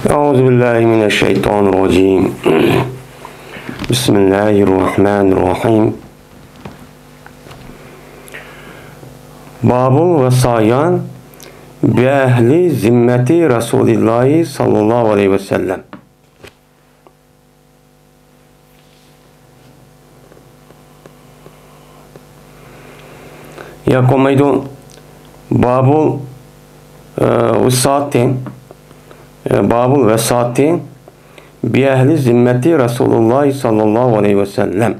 Euzubillahimineşşeytanirracim. Bismillahirrahmanirrahim. Babul vesayan bi ehli zimmeti Resulillahi sallallahu aleyhi ve sellem. Yakomaydu babul vesati babul vesati bi ehli zimmeti Resulullah sallallahu aleyhi ve sellem.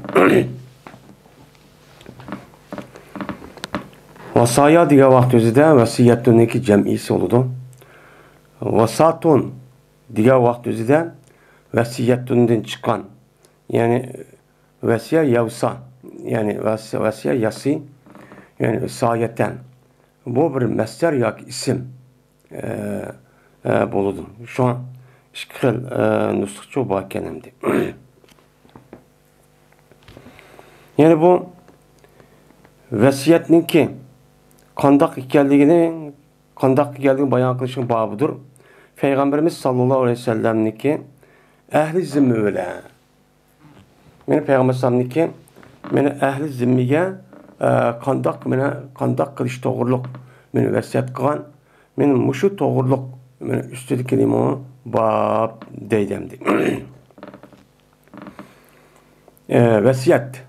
Vasaya diye vakt özüde vasiyetteki cem'isi oludu. Vasatun diye vakt özüde vasiyettünden çıkan, yani vesiye yavsa, yani vesiye yasi, yani vesayeten. Bu bir mesler yak isim buludum. Şu an işkil nüskçu bakenemdi. Yani bu vesiyetninki kandak geldiğini bayan kılışın babıdır. Peygamberimiz sallallahu aleyhi ve sellem'niki ehli zimmi öyle. Meni Peygamber sallam'niki meni ehli zimmiye kandak kılış doğruluk meni vesiyet kılan meni muşu doğruluk meni üstüdü kelime bab deydemdi. Vesiyet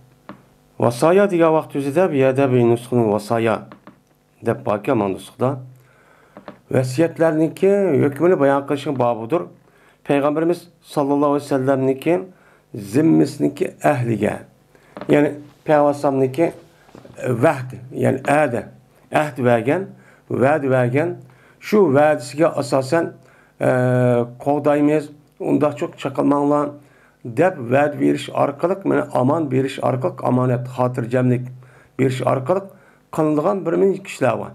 vasaya diye vakt üzere bir yerde bir nuskunun vasaya de bakıma nuskda vesiyetlerinki hükmünü bayan kılışın babıdır. Peygamberimiz sallallahu aleyhi ve sellem'niki zimmisniki ehlige, yani Peygamber'niki vehd, yani ehd vergen şu verdisiga asasen kovdayımız onda çok çakılmanla dep verd veriş arkalık, yani aman veriş arkalık, amanet hatırcemlik veriş arkalık kılındıgan bir min kişiler var.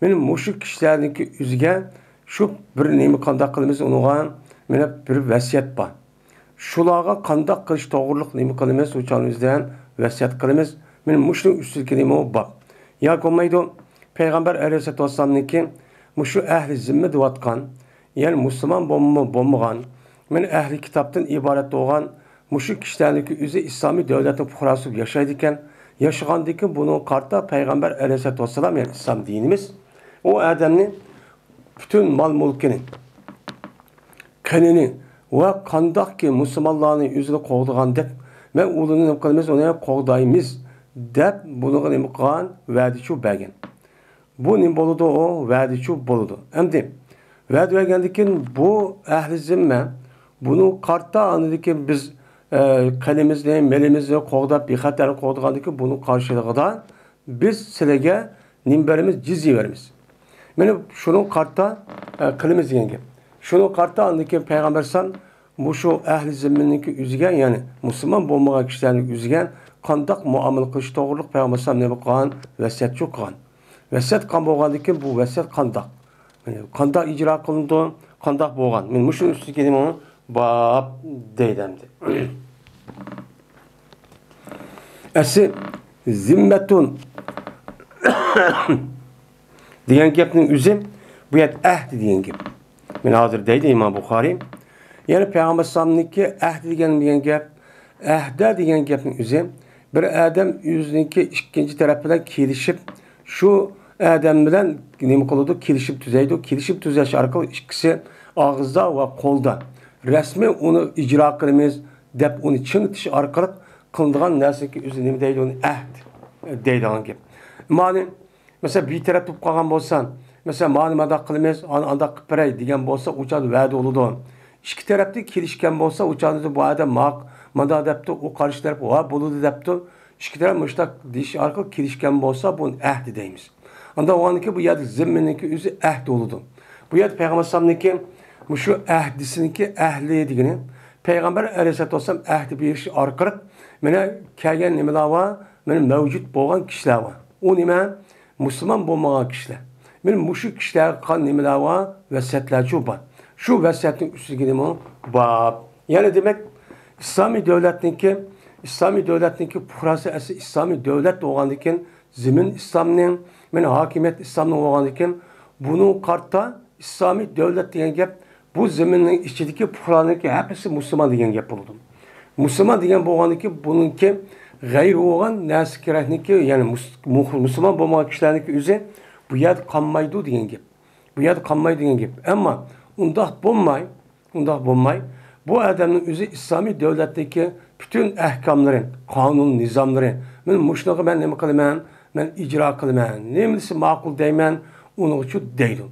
Benim muşuk kişilerdeki üzge şu bir neymi kandak kılımız onuğa mene bir vesiyet var. Şulağa kandak kılış doğruluk neymi kılımız uçağımızdan vesiyet kılımız benim muşuk üstülke neymi o bak. Ya komaydı Peygamber aleyhisselatü vesselam'niki muşu ehli zimme duvatkan, yani Müslüman bombagan, men ehli kitaptan ibaret doğan muşuk kişilerdeki üzü İslami devletin fukarası yaşaydıkken yaşagandaki bunun kartta Peygamber aleyhisselatü vesselam, yani İslam dinimiz o adamni bütün mal mülkini kanını ve kandak ki Müslümanların yüzüne kovduğun dep ve ulunun kılımız ona kovdayımız dep bunu imkan verdi şu belgen. Bu ne boludu o verdi şu boludu. Emdi verdi vergendikin bu ehli zimme bunu kartta anladık biz kalemizle melimizle kovda bir hater kovduğundaki bunun karşılığında biz silege nimberimiz cizyi verimiz. Yani şunun kartta kılımız yenge. Şunun kartta anladık Peygamber san bu şu ehli zimminiki üzgen, yani Müslüman bombaga kişilerin üzgen kandak muamele kılış doğruluk Peygamber san ne bakılan vesiyet çok kan. Vesiyet kan boğandaki bu vesiyet kandak. Yani kandak icra kılındı, kandak boğan. Yani muşun üstü kelim onu bab deydemdi. Esi zimmetun diyen gepnin üzüm bu yet ehdi diyen gep. Ben hazır deydi İmam Bukhari. Yani Peygamber sallam'niki ehdi diyen gep, ehde diyen gepnin üzüm bir adam yüzündeki ikinci tarafından kilişip şu adam bilen nemi kılıdı kilişip tüzeydi. Kilişip tüzeş arkalı ikisi ağızda ve kolda. Resmi onu icra kılımız dep onu çınıtış arkalık kılındığın neresi ki üzerine deydi onu ehd deydi an gibi. Mani mesela bir taraf tutup kalgan bolsan, mesela mani mada kılımız anda kıpırey diyen bolsa uçadı verdi oludu. İki tarafta kilişken bolsa uçadı bu adam mada depti o karşı taraf o buludu depti. İki taraf müştak diş arkalık kilişken bolsa bunun ehdi deyimiz. Anda o anki bu yadı zimmeninki üzü ehd oludu. Bu yadı Peygamber sallam'niki şu ehdisinki ehli digini Peygamber aleyhisselatü vesselam ehdi bir iş arkalık mene kelgen nimeler var, mene mevcut boğan kişiler var. O nime Müslüman bulmayan kişiler. Benim muşuk kişiler kan nimeler var, vesiyetler çok var. Şu vesiyetin üstü gidimi bab. Yani demek İslami devletninki purası esi İslami devlet doğandikken zemin İslam'ın, mene hakimiyet İslam'ın doğandikken bunun kartta İslami devlet diyen gep bu zeminin içindeki puhraniki hepsi Müslüman degan gap bo'ldi. Müslüman degan bo'lganiki buningki g'ayr bo'lgan narsa kerakniki, ya'ni musulmon bo'lmagan kishilarniki o'zi bu yerda qolmaydi degan gap. Bu yerda qolmaydi degan gap. Ammo undaq bo'lmay, bu odamning o'zi islomiy davlatdagi bütün ahkomlari, qonun nizomlari, men mushnaga men nima qilaman, men ijro qilaman, nemasi ma'qul deyman, uning uchun deydi.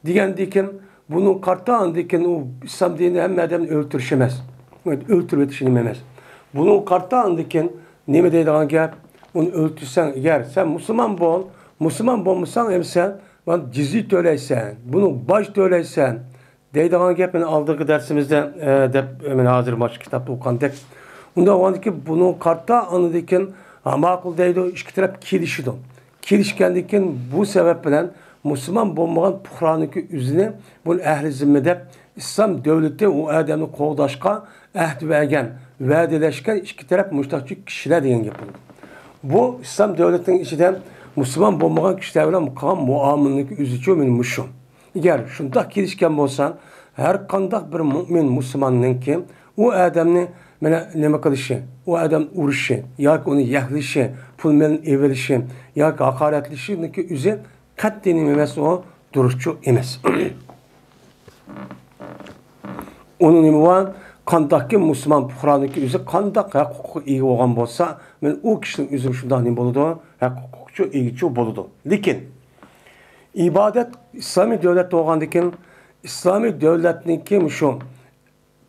Degandikin bunun qartağındakin o İslam dinini hem adamı öldürüş emas. Öldürüp etişini emas. Bunun qartağındakin neme deydiğen gap, onu öldürsen, eğer sen Müslüman bolmasan hem sen cizi töyleysen, bunu baş töyleysen, deydiğen gap ben aldığı dersimizde ben hazır maç kitapta okandık. Onda o andaki bunun qartağındakin ma'qul deydi, iki taraf kelişidi. Kelişkendikin bu sebepten Müslüman bo'lmagan puhraniki üzüne bu ehli zimmede İslam devleti o adamı qoğdaşqa ahd vergen, va'dalashgan iki taraf mushtaqchi kishilar degan gap bo'ldi. Bu İslam devletinin içinden Müslüman bo'lmagan kishilar bilan qilgan muomalaniki o'zicha men mushum. Agar shunday kelishgan bo'lsan, har qanday bir mu'min musulmonninki o adamni mana nima qilishi, o adam urishi yoki uni yaxlishi, pul bilan evilishi yoki haqoratlashiniki o'zi qat'iy emas, o duruşçu emas. Onun nima var? Qandaqki musulmon puhraniki o'zi qandaq huquqqa ega bo'lgan bo'lsa, men u kishining o'zi shunday nima bo'ladi, huquqchi, egichi bo'ladi. Lekin ibodat islomiy davlat bo'lgandan islomiy davlatniki shu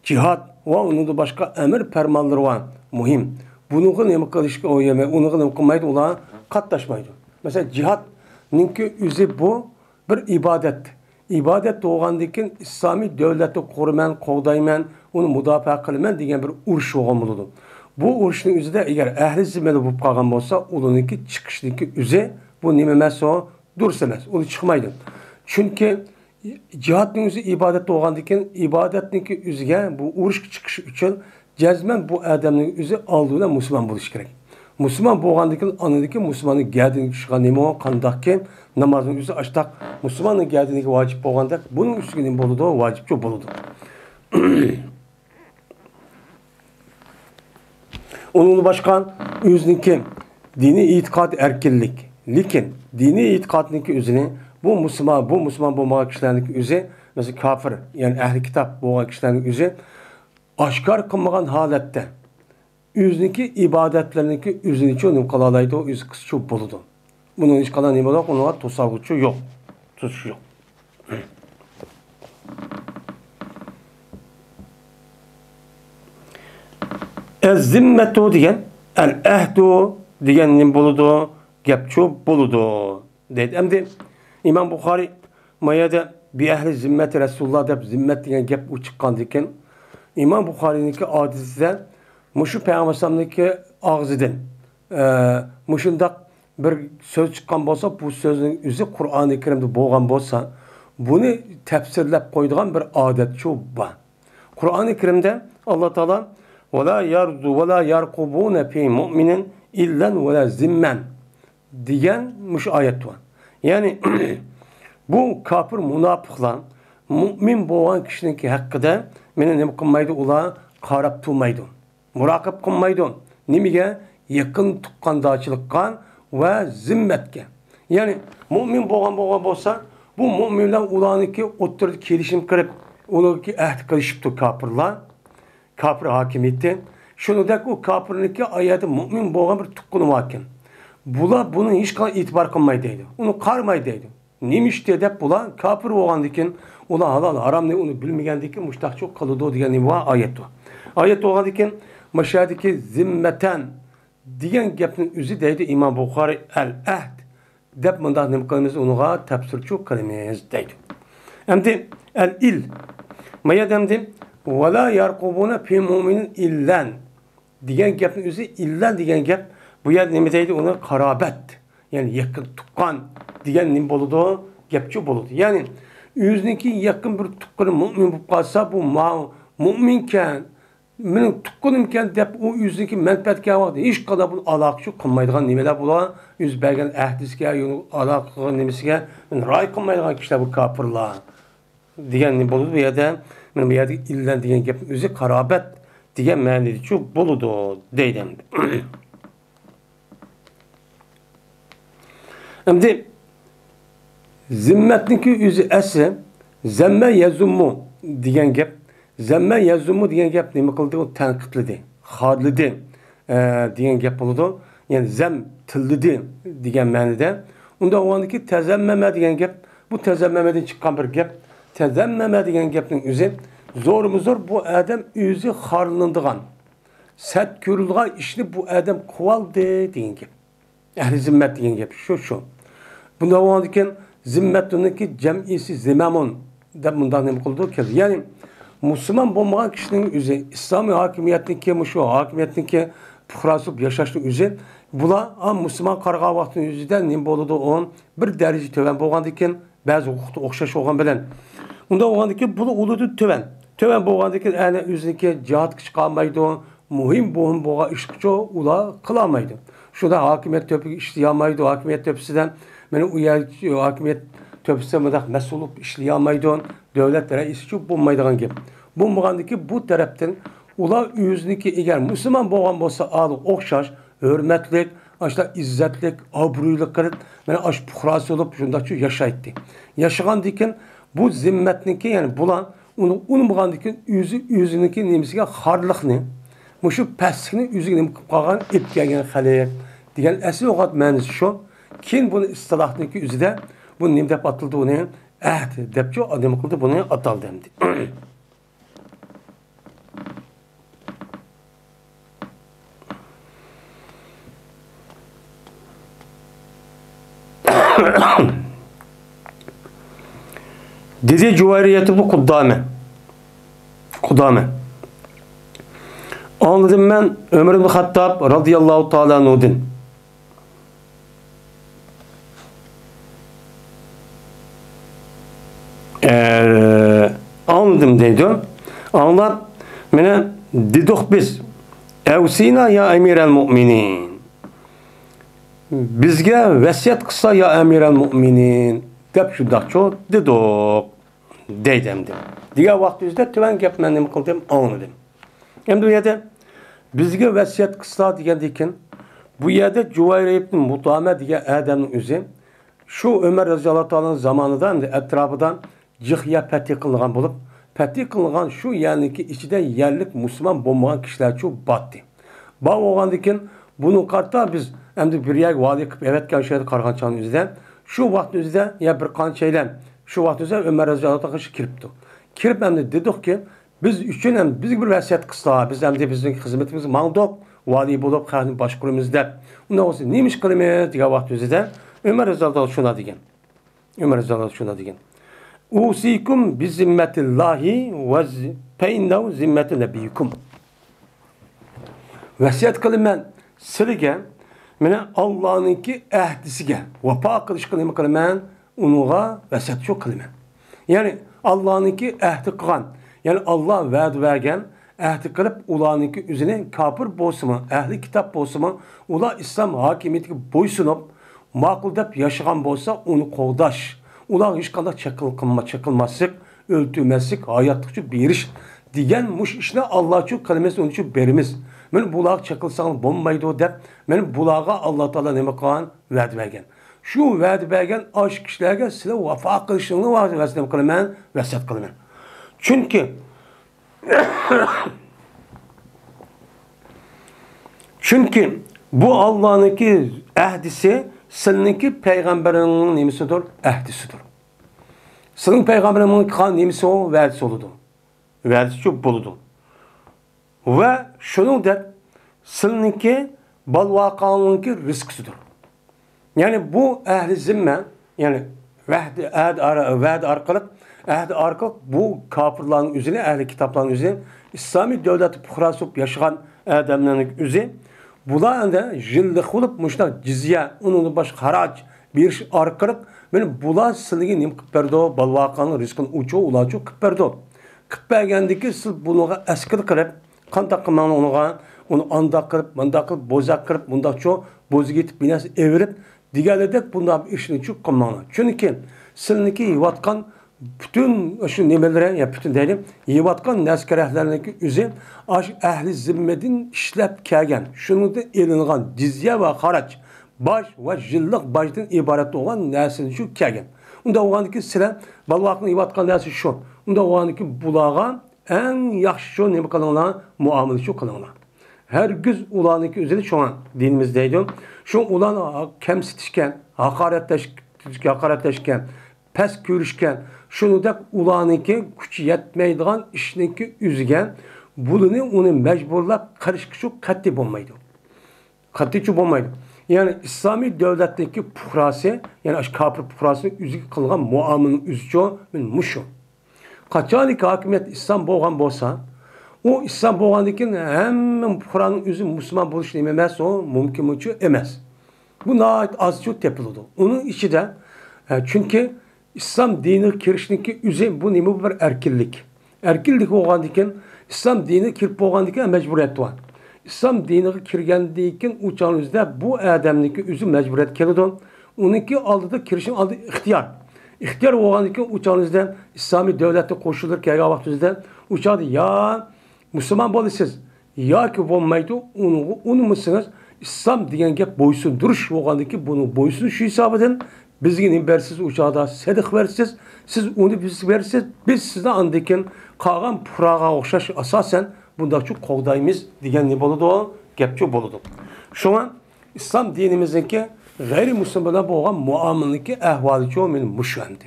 jihad va uningda boshqa amr farmonlari var, muhim. Bunga nima qilishga o'ylamay, unga nima qilmaydi, ular qatnashmaydi. Masalan, jihad Ninki üzü bu bir ibadet. İbadet doğandakin İslami devleti koruman, qoğdayman, onu müdafaa qilman degan bir urush bo'lgan bo'ladi. Bu urushning o'zida agar ahli zimmada bo'lib qolgan bo'lsa, ularniki chiqishniki o'zi bu nima emas, o durus emas, u chiqmaydi. Chunki jihadning o'zi ibodat bo'lgandan ibodatniki o'ziga bu urush chiqish uchun jazman bu odamning o'zi oldida musulmon bo'lishi kerak. Müslüman bo'lgandan anadaki Müslümanın gədini çıkan nima qandaqki namazın üzü açtaq Müslümanın gədiniki vacib bo'lganda bunun üstüne nima bo'ladi, vacibchi bo'ladi. Onun başqa o'ziniki dini e'tiqod erkinlik. Lekin dini e'tiqodniki o'zini bu Müslüman bo'lmagan kishilarniki o'zi, mesela kafir, yani ahli kitob bo'lgan kishilarning o'zi oshkor qilmagan holatda Üzniki ibadetleriniki üzüniki onun kalalaydı, o üz kısçı buludu. Bunun hiç kalan neyim olarak onlara tosargıçı yok. Tutuşu yok. El-zimmetu diyen, el-ehdu diyen neyim buludu, gepçu buludu. Dedi. Hem de İmam Bukhari mayada bir ehli zimmeti Resulullah deyip zimmet diyen gep u çıkan diken İmam Bukhari'ninki adizde Muşu Peygamber'deki ağzıdan muşundaq bir söz çıkan bolsa, bu sözün üzü Kur'an-ı Kerim'de bo'lgan bolsa, bunu tefsirlep koyduğun bir adet şu var. Kur'an-ı Kerim'de Allah Teala وَلَا يَرْضُ وَلَا يَرْقُبُونَ فِي مُؤْمِنٍ اِلَّا وَلَا زِمَّنْ diyen muş ayet var. Yani bu kafir münafıklar mümin bo'lgan kishininki haqqida meni nima qilmaydi, ular qarab turmaydi. Muraqib qilmaydi. Nimaga? Yaqin tuqqandochilikqa va zimmatga. Ya'ni mu'min bo'lgan bo'lsa, bu mu'minlar ularniki o'tirib kelishim qilib, ularga ahd qilishibdi kafirlar. Kafir hakimiyeti. Shuningdek u kafirniki oyati mu'min bo'lgan bir tuqquni ekan. Bular buni hech qanday e'tibor qilmaydi deydi. Uni qarmaydi deydi. Nimişte deb bular kafir bo'lgandikin, ular halol haromni uni bilmagandikin mushtaqchi qiladi degan nima oyat bor. Oyat bo'lgandikin Maşadaki zimmeten diyen gapning o'zi deydi İmam Bukhari el-ahd deb mundaq nima qilamiz, unuğa tafsirchi qilamiz deydi. Endi el-il mayadamdi ve la yarqubuna fi mu'minin illan diyen gapning o'zi illan diyen gap bu yer nima deydi, uni qarabet, yani yaqin tuqqan diyen nima bo'ladi, gapchi bo'ladi. Yani o'ziniki yaqin bir tuqqani mu'min bo'lib qolsa, bu mu'minkan Benim tuqqunimken dep o yüzdeki menfaatga vaqti hech qadar bu aloqachi qilmaydigan nimalar bular yuz bergan ahdisga, aloqa nimasiga ra'y qilmaydigan kishilar bu kafirlar degan nima bo'ladi bu yerda. Mana bu yerda illan degan gapning o'zi qarobat degan ma'noda bo'ladi deydi. Endi zimmatniki o'zi asli zamma yazummu degan gap. Zamma yazummu degan gap nima qildi? U tanqidladi, xorlidi degan gap bo'ladi. Yani zam tillidi degan ma'noda. Unda o'g'andiki tazammama degan gap, bu tazammamadan chiqqan bir gap. Tazammama degan gapning o'zi zo'rmi-zo'r bu odam o'zi xorlanadigan, sat ko'rilgan ishni bu odam qivoldi degan gap. Ahli zimmat degan gap shu. Bunda o'g'andiki zimmatuniki jam'isi zimamun deb bundan nima qildi keldi. Ya'ni musulmon bo'lmagan kishining o'zi islomiy hokimiyatniki, shu hokimiyatniki puhrasib yashashning o'zi bular musulmon qarg'an vaqtning o'zida nima bo'ladi? On bir daraja to'van bo'lgandan keyin ba'zi huquqda o'xshash bo'lgan bilan unda bo'lgandan bu uludi to'van. To'van bo'lgandan keyin ana o'ziniki jihad chiqolmaydi, muhim bo'lgan ishni ular qila olmaydi. Shunda hokimiyat to'piga ishlay olmaydi, hokimiyat to'pisidan mana u hokimiyat to'pisi mudaq mas'ul ishlay olmaydi, davlat raisi bo'lmaydigan gap. Bo'lmagandan bu tarafdan ular o'ziniki egar musulmon bo'lgan bo'lsa, o'xshash, hurmatlik, ashla izzatlik, obro'ylik qilib, mana ash puhrosi bo'lib shundachu yashaydi. Yashagandan keyin bu zimmatniki, ya'ni bular uni unmagandan keyin o'ziniki nimasiga xorliqni, mushu pastlikni o'ziga nima qilib qolgan, ip kelgan xalq degan asl lug'at ma'nosi shu. Keyin buni istilohniki o'zida bu nima deb ataldi, uni ahd debchu odam qildi, buni ataldi endi. Dedi Cüvayriyet ibn Kudame. Anladım ben Ömer ibn Hattab radıyallahu ta'ala anhu'dan. Anladım deydi. Anlar mene dedik biz Evsina ya emir müminin. Bizge vesiyet kısa ya emir müminin. Dep şundaqço dedik. Deydimdi. Diğer vaktimizde tüven gap men nima qildim, anladım. Endi bu yerda bizga vasiyat qilsa degandan bu yerda Juvayriy ibn Mutame degan odamning o'zi shu Umar roziyallohu ta'ala zamonida endi atrofidan jihya fatih qilgan bo'lib, fatih qilgan shu ya'niki ichida yerlik musulmon bo'lmagan kishilar chu botdi. Ba bo'lgandan keyin buni qarta biz endi bir yak vali qilib evatgan shayda qarg'anchaning o'zida shu vaqt o'zida ya bir qanchaylar shu vaqt o'zida Umar roziyallohu ta'ala kiribdi. Kirib endi dedikki biz uchun ham biz bir vasiyat qilsa, biz ham bizning xizmatimiz ma'lum vali bo'lib xalqni boshqaramiz deb. Unda o'zi nima ish qilamiz degan vaqt o'zida Umar roziyallohu shuna degan. Umar roziyallohu shuna degan. Usikum bi zimmatillahi va fa'innahu zimmatu nabiyikum. Vasiyat qilaman sizga, mana Allohninki ahdisiga vafo qilishga nima qilaman? Unga vasiyat shu qilaman. Ya'ni Allohninki ahdi qilgan, yani Allah va'd vergen, ahdi qilib ularninki o'zini kafir bo'lsa-mu, ahli kitob bo'lsa-mu, ular islom hokimiyatiga bo'ysunib, ma'qul deb yashagan bo'lsa, uni qo'llash, ular hech qanday chaqilmaslik, o'ltirmaslik, hayotlikcha berish degan mush ishni Alloh uchun qilamiz, uni uchun beramiz. Men bular chaqilsang bo'lmaydi deb, men bularga Alloh taolo nima qilgan? Va'd bergan. Shu va'd bergan osh kishilarga sizlar vafo qilishingni va'da qilaman, vasiyat qilaman. Çünkü bu Allah'ınki ahdisi seninki peygamberinin nimisidir, ahdisidir. Senin peygamberinin kan nimisi o, vərdisi oludur. Vərdisi çok boludur. Ve şunun da seninki balvakanınki rızkısıdır. Yani bu ehli zimme, yani vəd arkalık, ahdi arkalık bu kafirlerin üzerine, ehli kitapların üzerine, İslami devleti puhrasıp yaşayan adamların üzerine, bular da jillik olup, muşnak cizye, onun baş harac, bir iş arkalık, benim bular silgi nim kıpperdo, balvakanın rızkını uçu, ulaçu kıpperdo. Kıppergendeki sil bunu eskir kırıp, kan takımlarını onu anda kırıp, manda kırıp, bozak kırıp, bunda çoğu, bozu gitip, binası evirip, diğerledek bunda işini çok kılmağına. Çünkü siliniki yuvatkan bütün şu nimelere ya bütün deyim yivatkan neskerehlerindeki üzüm ahli zimmetin işlep kelgen şunu da elingan cizye ve haraç baş ve jillik baştan ibaret olan nesini şu kelgen. Unda oğandaki sıra balvakın yivatkan nesi şu. Unda oğandaki bulağa en yaxşı şu nime kılınlar muamele şu kılınlar. Her güz ulanıki üzeri şu an dinimizdeydi. Şu ulan kemsitişken, hakaretleşken, pes görüşken, şunu da ulanıki güç yetmeydiğin işinki üzgen, bunu onu mecburla karışık şu katli olmaydı. Katli şu olmaydı. Yani İslami devletteki puhrası, yani kafir puhrasını üzgü kılgan muamelin üzücü muşu. Kaçanlık hakimiyet İslam boğan bolsa, o İslam boğandaki hemen Kur'an'ın üzüm Müslüman buluş dememez o mümkün mü emez. Bu nahit az çok tepilidir. Onun içi de çünkü İslam dini kirişindeki üzüm bu nemi bir erkillik. Erkillik boğandaki İslam dini kirip boğandaki mecburiyet var. İslam dini kirgendiyken uçağınızda bu adamdaki üzüm mecburiyet kelidon. Onunki aldığı kirişin aldığı ihtiyar. İhtiyar boğandaki uçağınızda İslami devlette koşulur ki vaxtınızda uçağı ya Müslüman bolısınız. Ya ki olmaydı onu musunuz? İslam diyen gep boysun duruş olgandaki bunu boysun şu hesap edin. Bizgin bersiz uçağda sedik versiz. Siz onu biz versiz. Biz size andikin kalan purağa okşaş asasen bunda çok kovdayımız diyen ne boludu o? Gepçi boludu. Şu an İslam dinimizdeki gayri Müslümana boğan muamelindeki ehvali çoğumun müşvendi.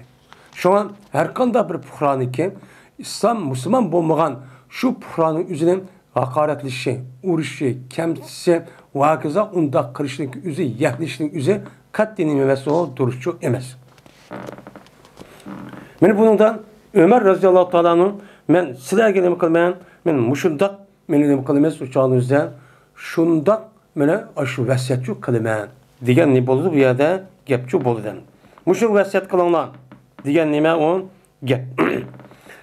Şu an her kanda bir puhraniki İslam Müslüman bulmagan şu puhranın üzerine hakaretli uğraşı, kemsisi, vakıza unda kırışlık üzü, yahlişlik üzü kat dinlemesi o duruşçu emez. Ben bundan Ömer radıyallahu ta'ala'nın ben sizlerge ne kılmayan, ben muşundak, beni ne kılmaz uçağınızda şundak bana aşı vesiyetçi kılmayan diyen ne boludu bu yerde gepçi boludu. Muşun vesiyet kılınlar diyen neme on gep.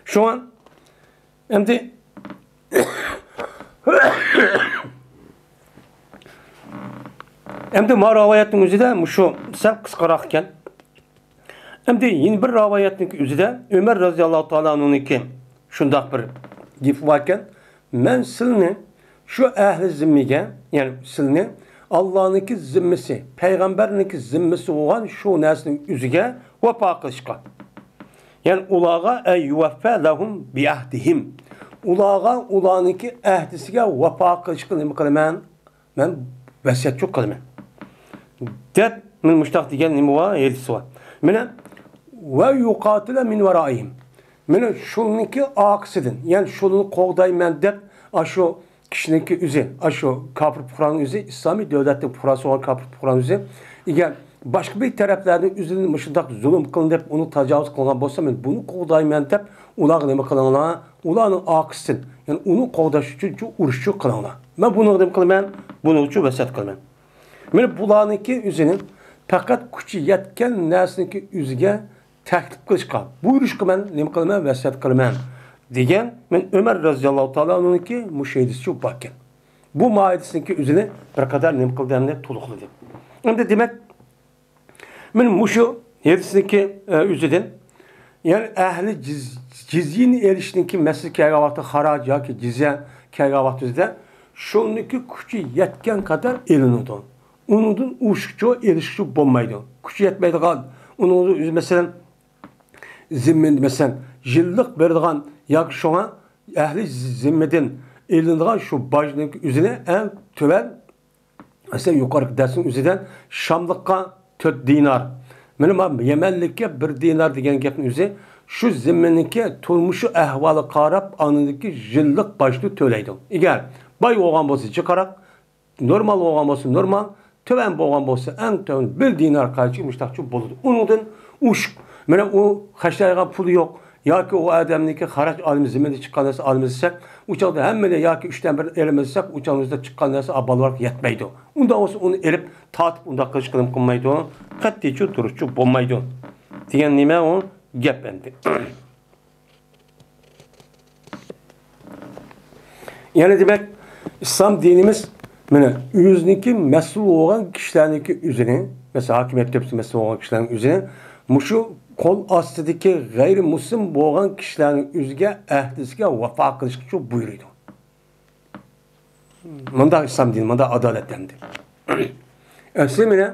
Şu an şimdi ma rivayetinin üzerinde şu sen kıskarakken yeni bir rivayetinin üzerinde Ömer radıyallahu ta'ala'nın ki şundak bir gif varken men silni şu ehli zimmige yani silni Allah'ın zimmesi, peygamberin zimmesi olan şu neslin üzüge vefa kılışka. Yani ulağa ey yuvaffe lahum bi ahdihim. Ulağa ulağınki ahdisiga vefa kılışka ne kılman? Ben vesiyet çok kılman. Dep min müştak diyen nimi var, yedisi var. Mene ve yuqatile min veraihim. Mene şununki aksidin. Yani şunun kovdaymen dep aşo kişininki üzü, aşo kafir Kur'an'ın üzü, İslami devletin Kur'an'sı olan kafir Kur'an'ın üzü. İgen başka bir taraflardan üzerinin mışındak zulüm kılın dep, onu tecavüz kılgan bolsa men bunu kovdaymen dep, ulağı nemi kılınlar, ulağının aksidin. Yani onu kovdaş için uruşçu kılınlar. Ben bunu nemi kılman, bunu için vesiyet kılman. Mene bulanınki üzünün fakat küçü yetken nesninki üzüge təklif kılışka. Buyuruşka men nemi kılman, vesiyet kılman. Degen men Ömer radıyallahu ta'ala'nınki müşehidisi çok bakken. Bu maidesininki üzüne bir kadar nemi kıldığını tuluqlu deyip. Hem de demek men muşu yedisinki üzüden yani ehli cizyin erişininki mesih kâgavahtı harac ya ki cizye kâgavahtı üzüde şununki küçü yetken kadar elinudun. Onun uşukçu erişikçi olmaydı. Küçü yetmeydi kal. Onun mesela zimmin mesela jillik verdiğin yak şuna ehli zimmeden elindiğin şu bacının üzerine en töven mesela yukarı dersin üzerinden Şamlık'a 4 dinar. Benim Yemenlik'e 1 dinar diyen gepin üzeri şu zimmeninki turmuşu ehvalı qarab anındaki jillik başlı töleydi. Eğer bay oğan bolsa çıkarak normal oğan bolsa normal töven boğan bolsa en töven 1 dinar qayçı müştakçı boludu. Onundan uş. Mene o haşlayga pulu yok. Ya ki o adamniki haraç alimiz zimende çıkan nesi alimizsek uçakta hemmele ya ki 3'ten 1 elimizsek uçağımızda çıkan nesi abal olarak yetmeydi. Onda olsa onu erip tatıp onda kılıç kılım kılmaydı. Kattiçi duruşçu bulmaydı. Diyen nime o gep endi. Yani demek İslam dinimiz mene yüzniki mesul olan kişilerdeki üzerine mesela hakimiyet tepsi mesul olan kişilerin üzerine muşu qo'l ostidagi g'ayrimuslim bo'lgan kishilarning o'ziga ahdisiga vafo qilishga buyuradi. Bunda islom dini, bunda adolat dendi. Asli mana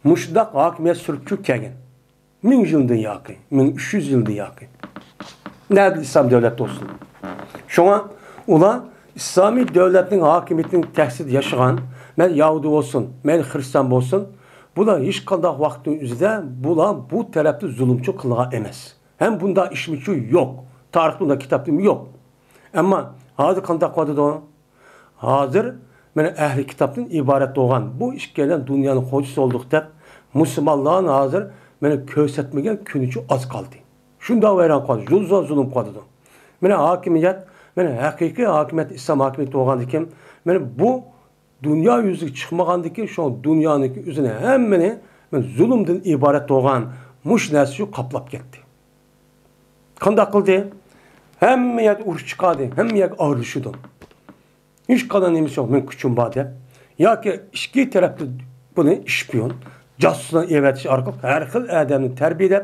mushundaq hokimiyat surib kelgan. 1000 yildan yoqi, 1300 yildan yoqi. Nerede İslam devleti olsun? Şuna ular İslami devletinin hakimiyetinin tehsid yaşayan, men Yahudi olsun, men Hristiyan olsun, bular hiç kadar vaktin üzerinde bular bu tarafta zulümçü kılığa emez. Hem bunda işmişi yok. Tarih bunda kitaptım yok. Ama hazır kandak vardı da hazır men ehli kitaptan ibaret olan bu iş gelen dünyanın hocası olduk da Müslümanların hazır beni kösetmegen künücü az kaldı. Şunda veren kaldı. Zulüm kaldı. Mene hakimiyet, mene hakiki hakimiyet, İslam hakimiyeti olgandı ki, mene bu dünya yüzü çıkmagandı ki, şu an dünyanın üzerine hemmeni zulümden ibaret olan muş nesli kaplap gitti. Kandak kıldı. Hemmiyet uruş çıkardı. Hemmiyet ağırlaşıyordu. Hiç kadar neymiş yok. Ben küçüm bade. Ya ki iki tarafta bunu işpiyon. Casusuna evet arka her hıl adamını terbiye edip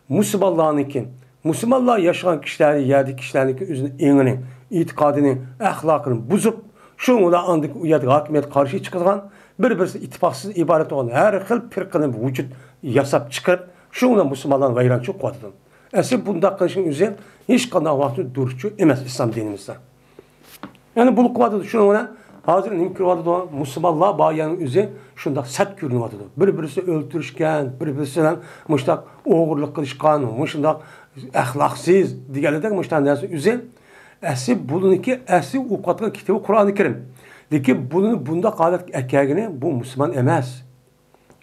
Müslümanlarınki, Müslümanlar yaşayan kişileri, yerdeki kişilerin üzerine inini, itikadını, ahlakını bozup, şunu da andık uyardık hakimiyet karşı çıkan, birbirisi ittifaqsız ibaret olan her hıl firqini vücut yasap çıkarıp, şunu da Müslümanların vayrancı koydular. Esir bunda kılışın üzerine hiç kadar vakti duruşçu emez İslam dinimizde. Yani bu kuvveti şunu ona hazır nimkir vardı da Müslümanlar bayanın üzerine şunda sert görünü vardı. Birbirisi öldürüşken, birbirisiyle müştak oğurluk kılışkan, müştak ahlaksız diğerlerden müştak dersi üzerine esir bulunurki esir ukatlı kitabı Kur'an-ı Kerim. Deki bunda kalet erkeğini bu Müslüman emez.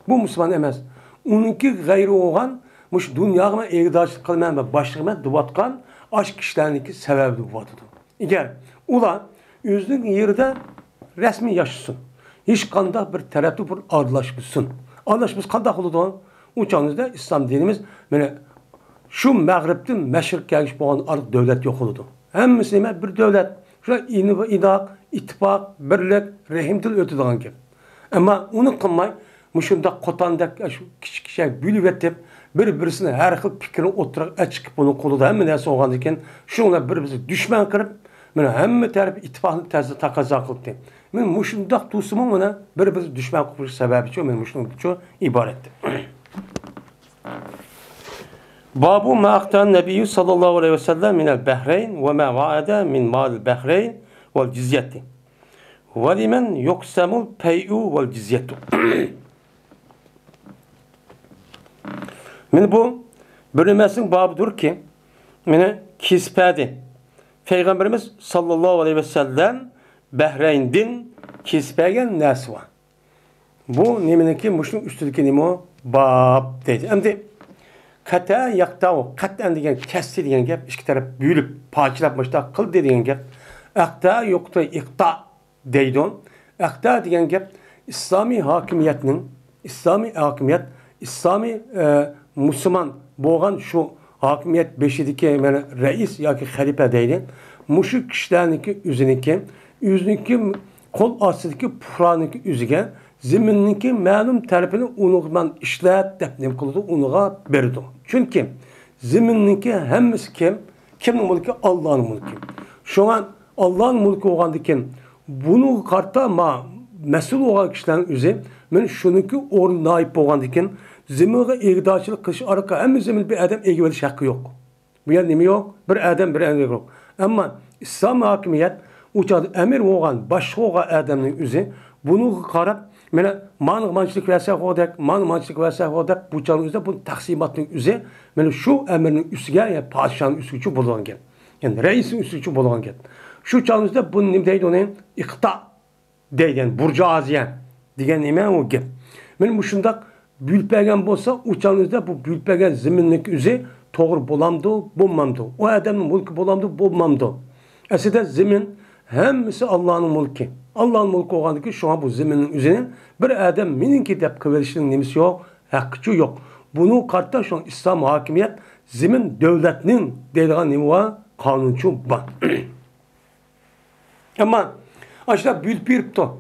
Bu Müslüman emez. Onunki gayri olan muş dünyama eğdaşlık kılmayan ve başlığına duvatkan aşk kişilerinki sebebi duvatıdır. Eğer ulan yüzün yerde resmi yaşasın. Hiç kanda bir tereddüt bir adlaşmışsın. Adlaşmış kanda oldu uçağınızda İslam dinimiz yani şu Mağrib'den meşrik gelmiş olan artık devlet yok oldu. Hem Müslüman bir devlet. Şurada idak, ittifak, birlik, rehimdil ötüdüğün gibi. Ama onu kılmay, müşünde kotandak küçük şey bülüvetip birisine her hıl fikrini oturarak çıkıp bunu koluda hem neyse oğandayken şuna birbirisi düşman kırıp hem tarafı ittifakını tersi takaza kıldı. Men müşündak tuğsumun ona birbirisi düşman kılmış sebebi çoğu, men müşündak çoğu ibaretti. Babu ma aktan Nebiyyü sallallahu aleyhi ve sellem minel Behreyn ve ma vaade min mal Behreyn vel cizyeti. Ve limen yuksemul pey'u vel cizyetu. Men bu bölünmesin babıdır ki mene kispedi. Peygamberimiz sallallahu aleyhi ve sellem Behreyn'din kispegen nesi var. Bu nemineki muşun üstündeki nemo bab dedi. Hem kata yaktao, katten degen kesti degen gap, iki taraf büyülüp, pakilapmışta kıl degen gap. Akta yokta ikta deydon. Akta degen gap, İslami hakimiyetinin, İslami Müslüman boğan şu hakimiyet beşideki yani reis ya ki halife deydi. Muşuk kişilerdeki yüzüneki kol astındaki puhraniki üzüge zimindeki məlum tərəfini unuqman işlət dəpnim qıldı, unuğa berdi. Çünkü zimindeki hemmisi kim? Kimin mülkü? Allah'ın mülkü. Şu an Allah'ın mülkü oğandıkken bunu kartta mesul olan kişilerin üzü men şununki orun naip oğandıkken zimine egdaçılık kış arka hem zimin bir adam egveliş hakkı yok. Bu yer nemi yok? Bir adam yok. Ama İslam hakimiyet uçadı emir oğan, başka oğan adamın üzü bunu karab mene mançılık versek odak, mançılık versek odak bu çalın üzerinde bu taksimatın üzerinde mene şu emrinin üstüge yani padişahın üstücü bulunan gel. Yani reisin üstücü bulunan gel. Şu çalın üzerinde bunun ne deydi onun ikta deydi yani burjuaziye diyen neme o gel. Mene bu şundak bülpegen bolsa uçağın üzerinde bu bülpegen zeminlik üzerinde doğru bulamdı, bulmamdı. O adamın mülkü bulamdı, bulmamdı. Aslında zemin hemisi Allah'ın mülkü. Allah'ın mülkü olandı ki şu an bu zeminin üzerine bir adam mininki dep kıverişinin nemisi yok, hakkıcı yok. Bunu kartta şu an İslam hakimiyet zemin devletinin dediği nemi var, kanuncu var. Ama aşağı bülpirip to.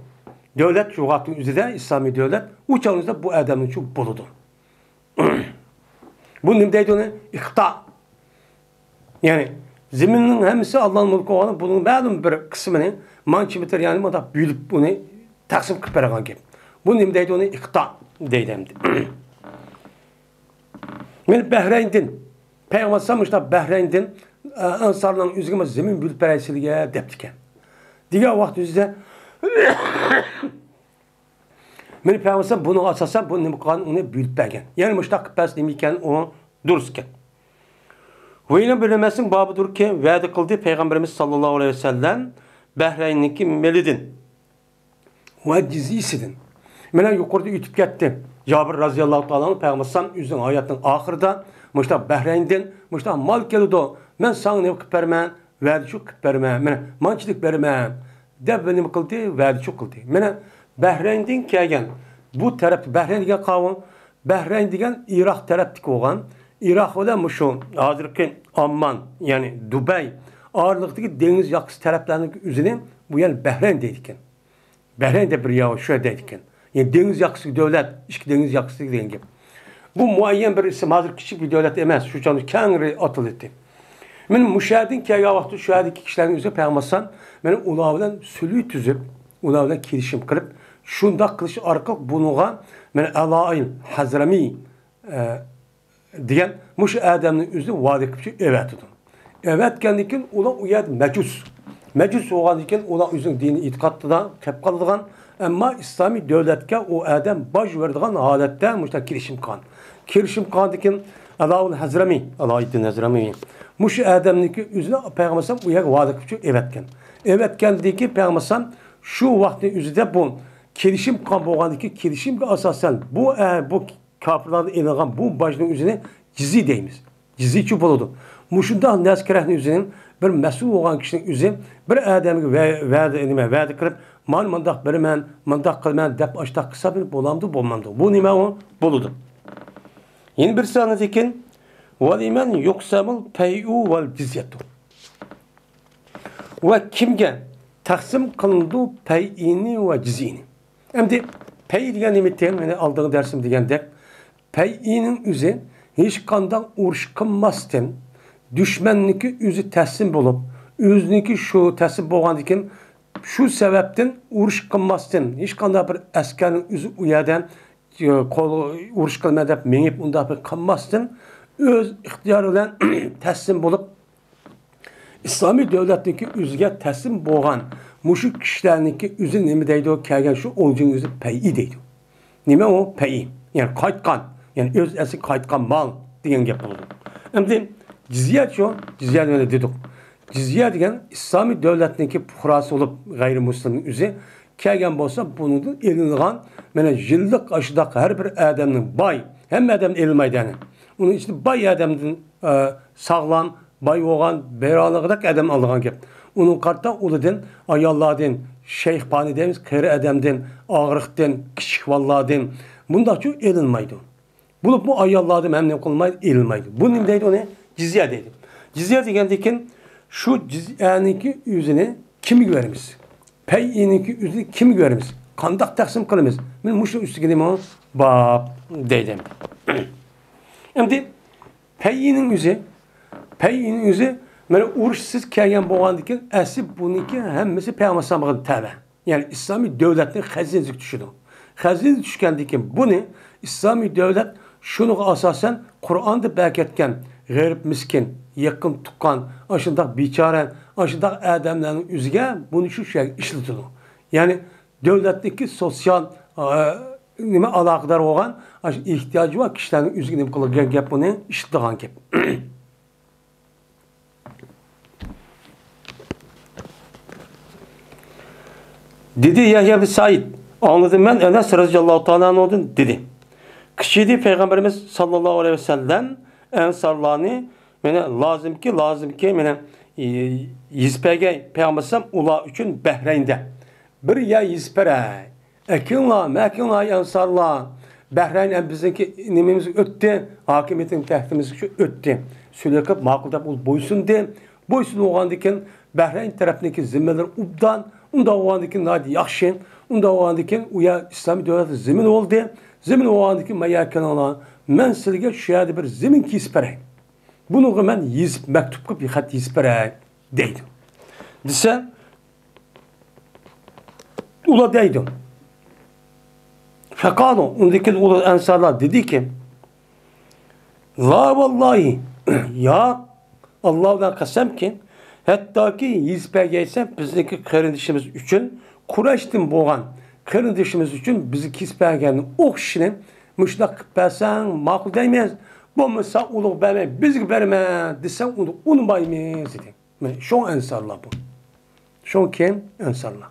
Devlet şu hakkın üzerinde İslami devlet uçağınızda bu adamın şu buludu. Bu nima deydi onu? İqta. Yani zeminin hemisi Allah'ın mulku olan bunun ma'lum bir kısmını mançı bitir yani bu da büyülüp bunu taksim qilib bergan gap. Bu nima deydi onu? İqta deydi endi. Men Bahreyn'din Peygamber sallallahu Bahreyn'din ansarların üzgüme zemin büyülüp beraysilige deptiken. Diğer vakit üzde men Peygamber bunu asasen bunu nima qilgan uni büyülüp bergan. Yani muştaq pas nima ekan o duruskan. Veyne bilemesin babıdır ki vədi qıldı Peygamberimiz sallallahu aleyhi ve sellem Bahreyn'deki melidin ve cizisidin. Mene yukarıda ütüp gitti. Cabir razıyallahu ta'ala Peygamber yüzün hayatının ahırda muşta Bahreyn'den muşta mal geldi. Men sana ne qilib bermen? Vədi çok qilib bermen. Mene mançilik bermen. Deb nima qildi? Vədi çok qildi. Mene Bahreyn'den kelgan bu taraf Bahreyn degan qavm Bahreyn degan Iroq tarafdagi bo'lgan. Iroq bilan şu hozirgi Amman yani Dubai ağırlıktaki deniz yakısı taraflarının üzerine bu yer Bahreyn deydikken. Bahreyn de bir yağı şöyle deydikken. Yani deniz yakısı devlet, iki deniz yakısı dediğin gibi. Bu muayyen bir isim hazır küçük bir devlet emez. Şu canlı kendini atıl etti. Benim müşahedin ki ya vakti şu iki kişilerin üzerine peygambersan benim ulavdan sülü tüzüp, ulavdan kirişim kırıp şunda kılıç arka bunuğa ben Allah'ın Hazrami diyen muş Adem'in üzerine vaadi kıpçı evet tutun. Evet kendikin ola uyad mecus. Mecus olan iken ola üzerine dini itikatlıdan kep kalıdığan ama İslami devletke o Adem baş verdiğin halette muşta kirişim kan. Kirişim kan dikin Allah'ın Hazrami, Allah'ın Hazrami. Muş Adem'in üzerine Peygamber'den uyad vaadi kıpçı evetken. Evetken diki Peygamber'den şu vakti üzerinde bu kirişim kan boğandaki kirişim asasen bu kapılarda inangan bu başının üzerine cizi deyimiz. Cizi çup oldu. Muşunda neskerahın üzerine bir mesul olan kişinin üzerine bir adamı vədi kırıp mal mandak bermen, mandak kılmen, dep açtak kısa bir bolamdı, bolmamdı. Bu nime o? Boludu. Yeni bir sahne dekin وَلِمَنْ يُقْسَمُ الْپَيْءُ وَالْجِزْيَةُ Ve kimge taksim kılındı pey'ini ve cizini. Hem de pey diyen nimetlerin, yani aldığın dersim diyen dek pey'inin üzerine hiç kandan uğruş kılmazken düşmenliki üzü teslim bulup üzünki şu teslim boğan diken şu sebepten uğruş kılmazken hiç kandan bir askerin üzü uyadan uğruş kılmadan menip unda bir kılmazken öz ihtiyarıyla teslim bulup İslami devletdeki üzge teslim boğan muşuk kişilerdeki üzü nemi deydi o kelgen şu oncun üzü pey'i deydi. Nime o pey'i? Yani kaytkan. Yani öz eski kaytkan mal diyen gap oldu. Hem cizye şu, cizye öyle dedik. Cizye diyen İslami devletdeki fukarası olup gayrimüslimin üzü kelgen bolsa bunu da elinilgan mene yıllık aşıdaki her bir adamın bay hem adam elmaydanı. Onun için bay adamın sağlam bay oğan beralıqdak adam aldıgan gap. Onun kartta uludan ayallardan şeyh panidemiz kırı adamdan ağırıqdan kiçik vallardan bunda çok elinmaydı. Bulup bu ayallardan memnun kılmaydı elinmaydı. Bunun deydi ona cizye deydi. Cizye degendikin şu cizyeniki yüzünü kimi göremiz? Pey'iniki yüzünü kimi göremiz? Kandak taksim kılımız. Ben muşlu üstü gideyim o bab deydim. Şimdi pey'inin yüzü mene uruşsuz kelgen boğandikin esip bununki hemmesi Peygamber sallallahu tabi. Yani İslami devletin hazinesi düşüdü. Hazinesi düşkendikin bunu İslami devlet şunu asasen Kur'an'da belketken garip miskin, yakın tukkan, aşındak biçaren, aşındak adamların üzge bunu şu şey işletiyor. Yani devletteki sosyal nime alakadar olan ihtiyacı var kişilerin üzge nime kılırken gap bunu işletiyorlar gap. Dedi Yahya bin Said. Anladım ben Enes radıyallahu ta'ala anladım dedi. Kişiydi Peygamberimiz sallallahu aleyhi ve sellem ensarlarını lazım ki mene yizpege Peygamberim ula üçün Bahreyn'de. Bir ya yizpere ekinla mekinla ensarla Bahreyn bizimki nimimiz öttü. Hakimiyetin tehdimiz öttü. Süleykip makuldap boysun de. Boysun oğandikin Bahreyn tarafındaki zimmeler ubdan unda oğandikin nadi yaxşı. Unda oğandikin uya İslami devleti zemin oldu. Zemin oğandikin mayaken olan men sizga shu yerda bir zamin kesib beray. Buni men yezib maktub qilib bir xat yezib beray deydi. Desa ular deydi. Faqalu undaki ular ansarlar dedi ki la vallahi ya Allah'dan qasam ki hatta ki yezbagaysa bizniki qarindishimiz uchun Qurayshdan bo'lgan qarindishimiz uchun bizni kesbagan o'qishini mushtaq qilib bersang ma'qul deymiz. Bo'lmasa ulug' bermay bizga berma desang uni unmaymiz dedi. Mana shu ansarlar bu. Shu kim ansarlar.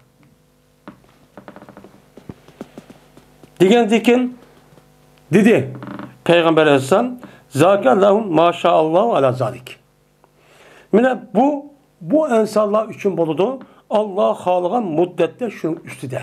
Degandikin dedi Peygamber Aleyhisselam zakallahu maşallah ala zalik. Mana bu ansarlar uchun bo'ladi. Allah xalqan muddetde şunun üstüde.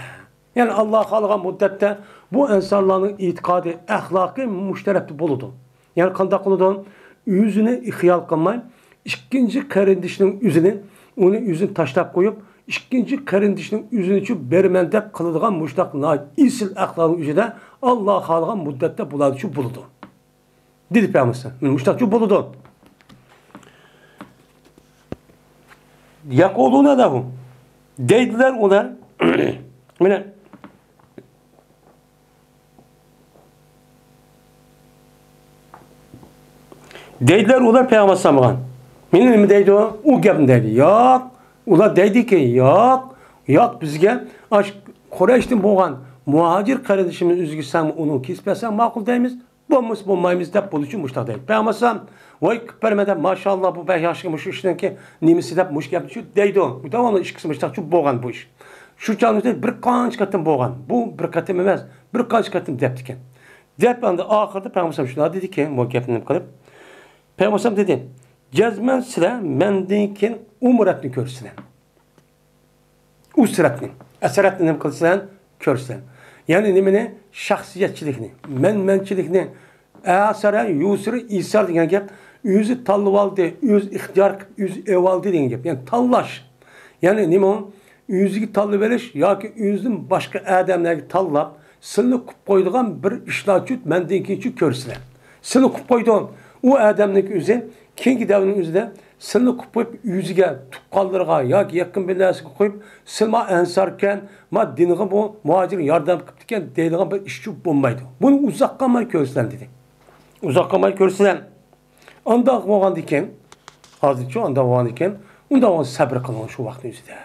Yani Allah xalqan muddetde bu insanların itikadi, ahlakı müşterekli buludu. Yani kanda kılıdan yüzünü ihyal kılmayın. İkinci karindişinin yüzünü, onu yüzünü taşlap koyup, ikinci karindişinin yüzünü için bermendep kılıdığan müştak naid isil ahlakın yüzüde Allah xalqan muddetde buladı için buludu. Dedi Peygamber. Müştak için buludu. Yakuluna da bu. Deydiler onlar yine deydiler onlar Peygamber Sam'gan. Benim mi deydi o? O gapni deydi. Yok. Ular deydi ki yok. Yok bizge aşk Qurayshdan bo'lgan muhacir qarindishimiz o'ziga sen uni kespasan ma'qul deymiz. Bo'lmaymiz deb bo'lishi uchun mushtaq deydi. Peygamber Sam voy qilib maşallah bu 5 yoshga mush ishdanki nemisi deb mush gapni shu deydi. Davomli ish qilib mushtaq shu bo'lgan bu ish. Shu chog'da bir qancha qatim bo'lgan. Bu bir qatim emas, bir qancha qatim debdi ekan. Deb endi oxirida Peygamber Sam shunday dedi ki bu gapni qilib Peygamber Sam dedi jazman sizlar mendan keyin umratni ko'rsizlar. Usratni, asaratni nima qilsan ko'rsizlar. Yani nimani shaxsiyatchilikni, menchilikni, asara, yusri, isar degan gap, o'zi tanlab oldi, o'zi ixtiyor qilib, o'zi evoldi degan gap. Yani tanlash. Yani nima? O'ziga tanlab olish yoki o'zidan boshqa odamlarga tanlab, silni qilib qo'ydigan bir ishlar uchun mendan keyin ko'rsizlar. Silni qilib qo'ydigan u odamning o'zi keyingi davrning o'zida silni qilib qo'yib o'ziga tuqqanlarga yoki yaqin bilanasiga qo'yib silma ansarkan ma dinga bu muhojir yordam qilib ekan deydigan bir ish bo'lmaydi. Buni uzoq qolmay ko'rsan dedi. Uzoq qolmay ko'rsan. Unda bo'lgan ekan, hozircha unda bo'lgan ekan, unda sabr qiling shu vaqt o'zida.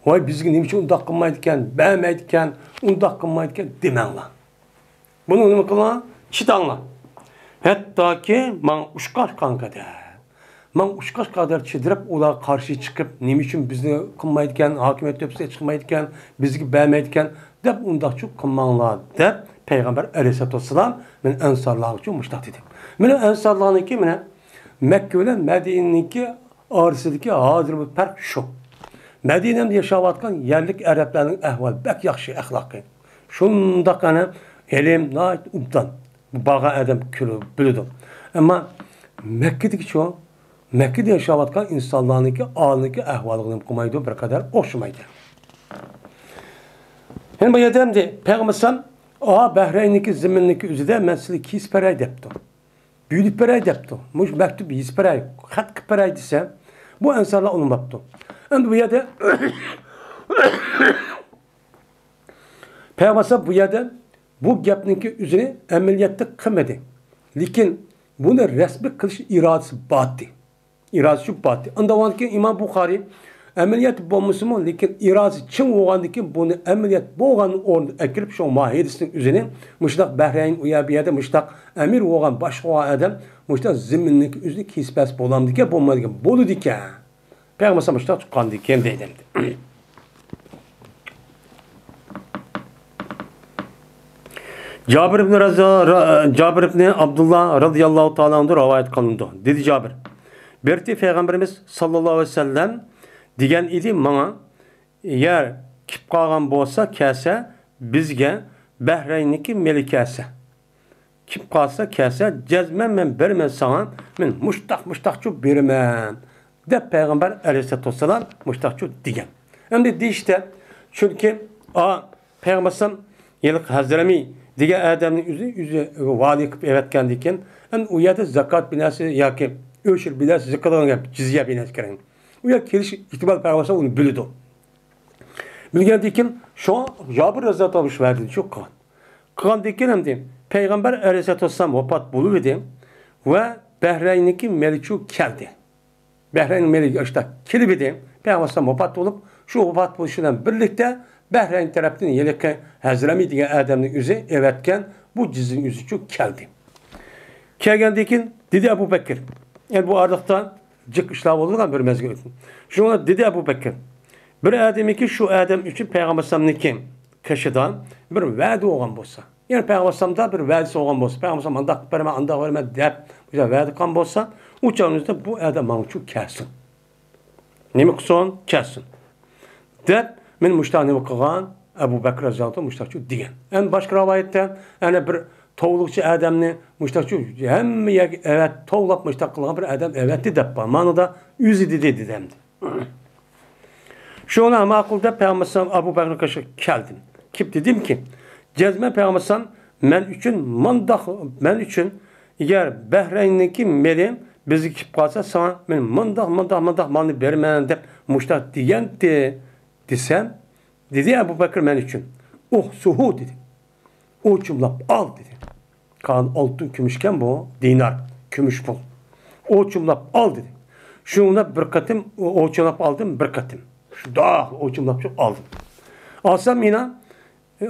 Voy bizga nima uchun unda qilmaydi ekan, bermaydi ekan, unda qilmaydi ekan demanglar. Buni nima qiling? Chidanglar. Hattaki man ushqash qankada. Man ushqash qadar chidirib ular qarshi chiqib, nima uchun bizni qilmaydi ekan, hokimiyat tepsiga chiqmaydi ekan, bizga bermaydi ekan deb undaqchi qilmanglar deb Peygamber Aleyhisselatü Vesselam men ansarlar uchun mushtaq dedi. Mana ansarlarniki mana Mekke bilan Madine'ninki orasidagi hozir bu farq shu. Madine'da yashayotgan yerlik arablarning ahvoli bak yaxshi axloqi. Shundaq ana ilm nayt ubdan bağa adam külü bildi. Ama Mekke'deki çoğu Mekke'de yaşavatkan insanlarınki ağırlıkı ahvalını kumaydı bir kadar hoşumaydı. Yani bu yedemde Peygamber Sam Bahreyn'deki zimindeki üzerinde mesele kis peray depti. Büyülü peray depti. Muş mektup yiz peray, hatkı peray dese bu insanlar onu yaptı. Yani bu yerde Peygamber Sam bu yerde bu gapninki üzerine ameliyatda qilmadi. Lekin buni rasmiy qilish irodasi batdi. Irodasi shu batdi. Undan keyin Imom Buxoriy ameliyat bo'lmasimi, lekin irodasi chin bo'lgandan keyin buni ameliyat bo'lgan o'rnida akirib shu mahidisining üzerine mushtaq Bahrayn uyabiyada mushtaq amir bo'lgan boshqa odam mushtaq ziminning o'zini kespas bo'lamdikan, bo'lmadigan bo'ldi ekan. Payg'ambar mushtaq tuqqandi ekan deydi. Cabir ibn Abdullah radıyallahu ta'ala anhu rivayet kılındı. Dedi Cabir. Berti Peygamberimiz sallallahu aleyhi ve sellem diyen idi bana yer kip kalgan bolsa kese bizge Bahreyn'deki melikese. Kip kalsa kese cezmen men bermen sana men muştakçu bermen. De Peygamber aleyhissalatü vesselam muştakçu diyen. Hem de işte çünkü Peygamber yıllık Hazremi degan odamning o'zi va'da qilib evatgan ekan. U yerda zakot binasi yoki o'shir binasi zakotga gap, jizya binasi kerak. U yer kelish ihtimol bor bo'lsa uni biladi. Bilgandan keyin shu Jabir raziyallohu anhu verdi shu qilgan. Qilgandan keyin ham Payg'ambar alayhisolatu vassalam vafot bo'lib edi va Bahrayniki Melichu keldi. Bahrayn Meliki işte kelib edi. Payg'ambar vafot bo'lib, shu vafot bo'lishi bilan birlikda Bahrayn tarafdan yelakka Hazrami degan odamning o'zi evatgan bu jizning o'zi shu keldi. Kelgandan keyin dedi Abu Bakr. Yani bu ardıqdan cık işler olurken bir mezgil etsin. Şuna dedi Abu Bakr. Bir adamı ki şu adam için Peygamber Sallam'niki kaşıdan bir vaadi olgan bolsa. Yani Peygamber Sallam'da bir vaadisi olgan bolsa. Peygamber Sallam andak verme, andak verme deyip bize vaadi kan bolsa. Uçağınızda bu adam mançu kelsin. Nemi kıson? Kelsin. Deyip, men müştahını okugan Abu Bakr Raziyallahu müştahçu diyen. En başka rivayette yani bir tovluqçı adamni müştahçu hem evet tovlap müştah kılgan bir adam evet dedi. Manada yüzü dedi demdi. Şu ona makulda Peygamber Abu Bakr kaşı geldim. Kip dedim ki cezme Peygamber men üçün eğer Bahreyn'deki meli bizi kip kalsa sana men mandah malını vermeyen de müştah diyen desem dedi Abu Bakr men üçün. Oh suhu dedi. O cümlap al dedi. Kan altın gümüşken bu dinar, gümüş pul. O cümlap al dedi. Şuna bir katım o cümlap aldım bir katım. Şu da o cümlap çok aldım. Alsam yine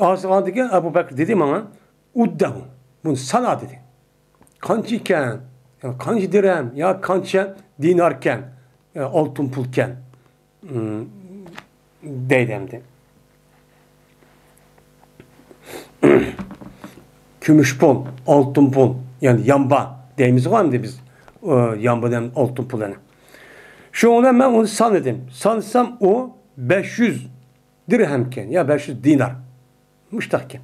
ağzıdaki Abu Bakr dedi bana uddahu. Bunu sana dedi. Kancıken, yani kancı dirhem ya kancı dinarken, yani altın pulken deydemdi. Gümüş pul, altın pul, yani yamba deyimiz var mıydı biz? Yamba dem altın pul yani. Şu ona ben onu sanırdım. Sanırsam o 500 dirhemken ya 500 dinar. Müştakken.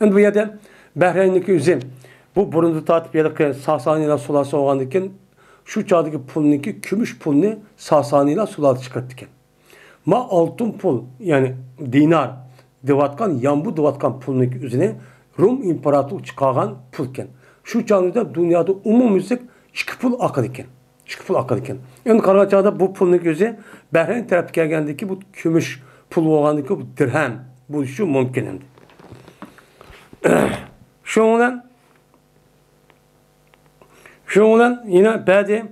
Yani bu yerde Bahreyn'deki üzüm bu burundu tatip yedeki Sasani'yle sulası oğandıkken şu çağdaki pulunki gümüş pulunu Sasani'yle sulası çıkarttıkken. Ma altın pul yani dinar divatkan yambu divatkan pulunki üzerine Rum imparatorluğu çıkargan pulken. Şu çağda dünyada umumuzluk 2 pul akadikken. 2 pul akadikken. Yani kara çağda bu pulun gözü Bahreyn tarafı gelgendeki bu gümüş pul oğandaki bu dirhem bu şu mümkündü. Şu olan yine badi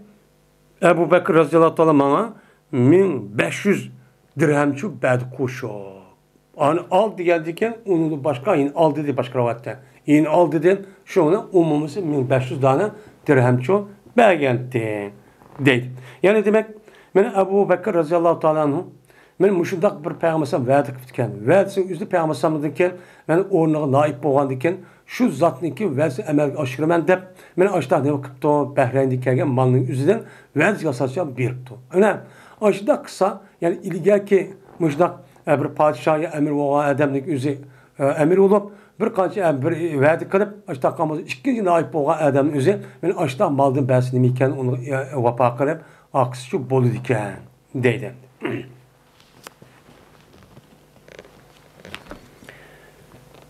Ebu Bekir Raziyallahu anh bana 1500 dirhem şu badi kuşu. Yani al geldikken onu başka yine al dedi başka ravatten. Yine al dedim şu ona umumusu 1500 tane dirhem şu belgenti değil. Yani demek ben Ebu Bekir Raziyallahu anh men müşundak bir peygambersen vaat etken. Vaatsin üzü peygambersen diken men ornağa naip bolgandiken şu zatniki vaatsi emel aşırıman dep men aşta ne qıpto Bahreyn'deki kelgen malның üzüden vaat yasaçan beripti. Ana aşda kısa yani ilgaki müşundak bir padişahya emir bolgan adamning üzü emir olup bir qancha bir vaat qilib aşta qamız ikkinchi naip bolgan adamning üzü men aşta maldan bäsi nima ekan uni vafo qilib aqsi shu bo'ladi ekan deydi.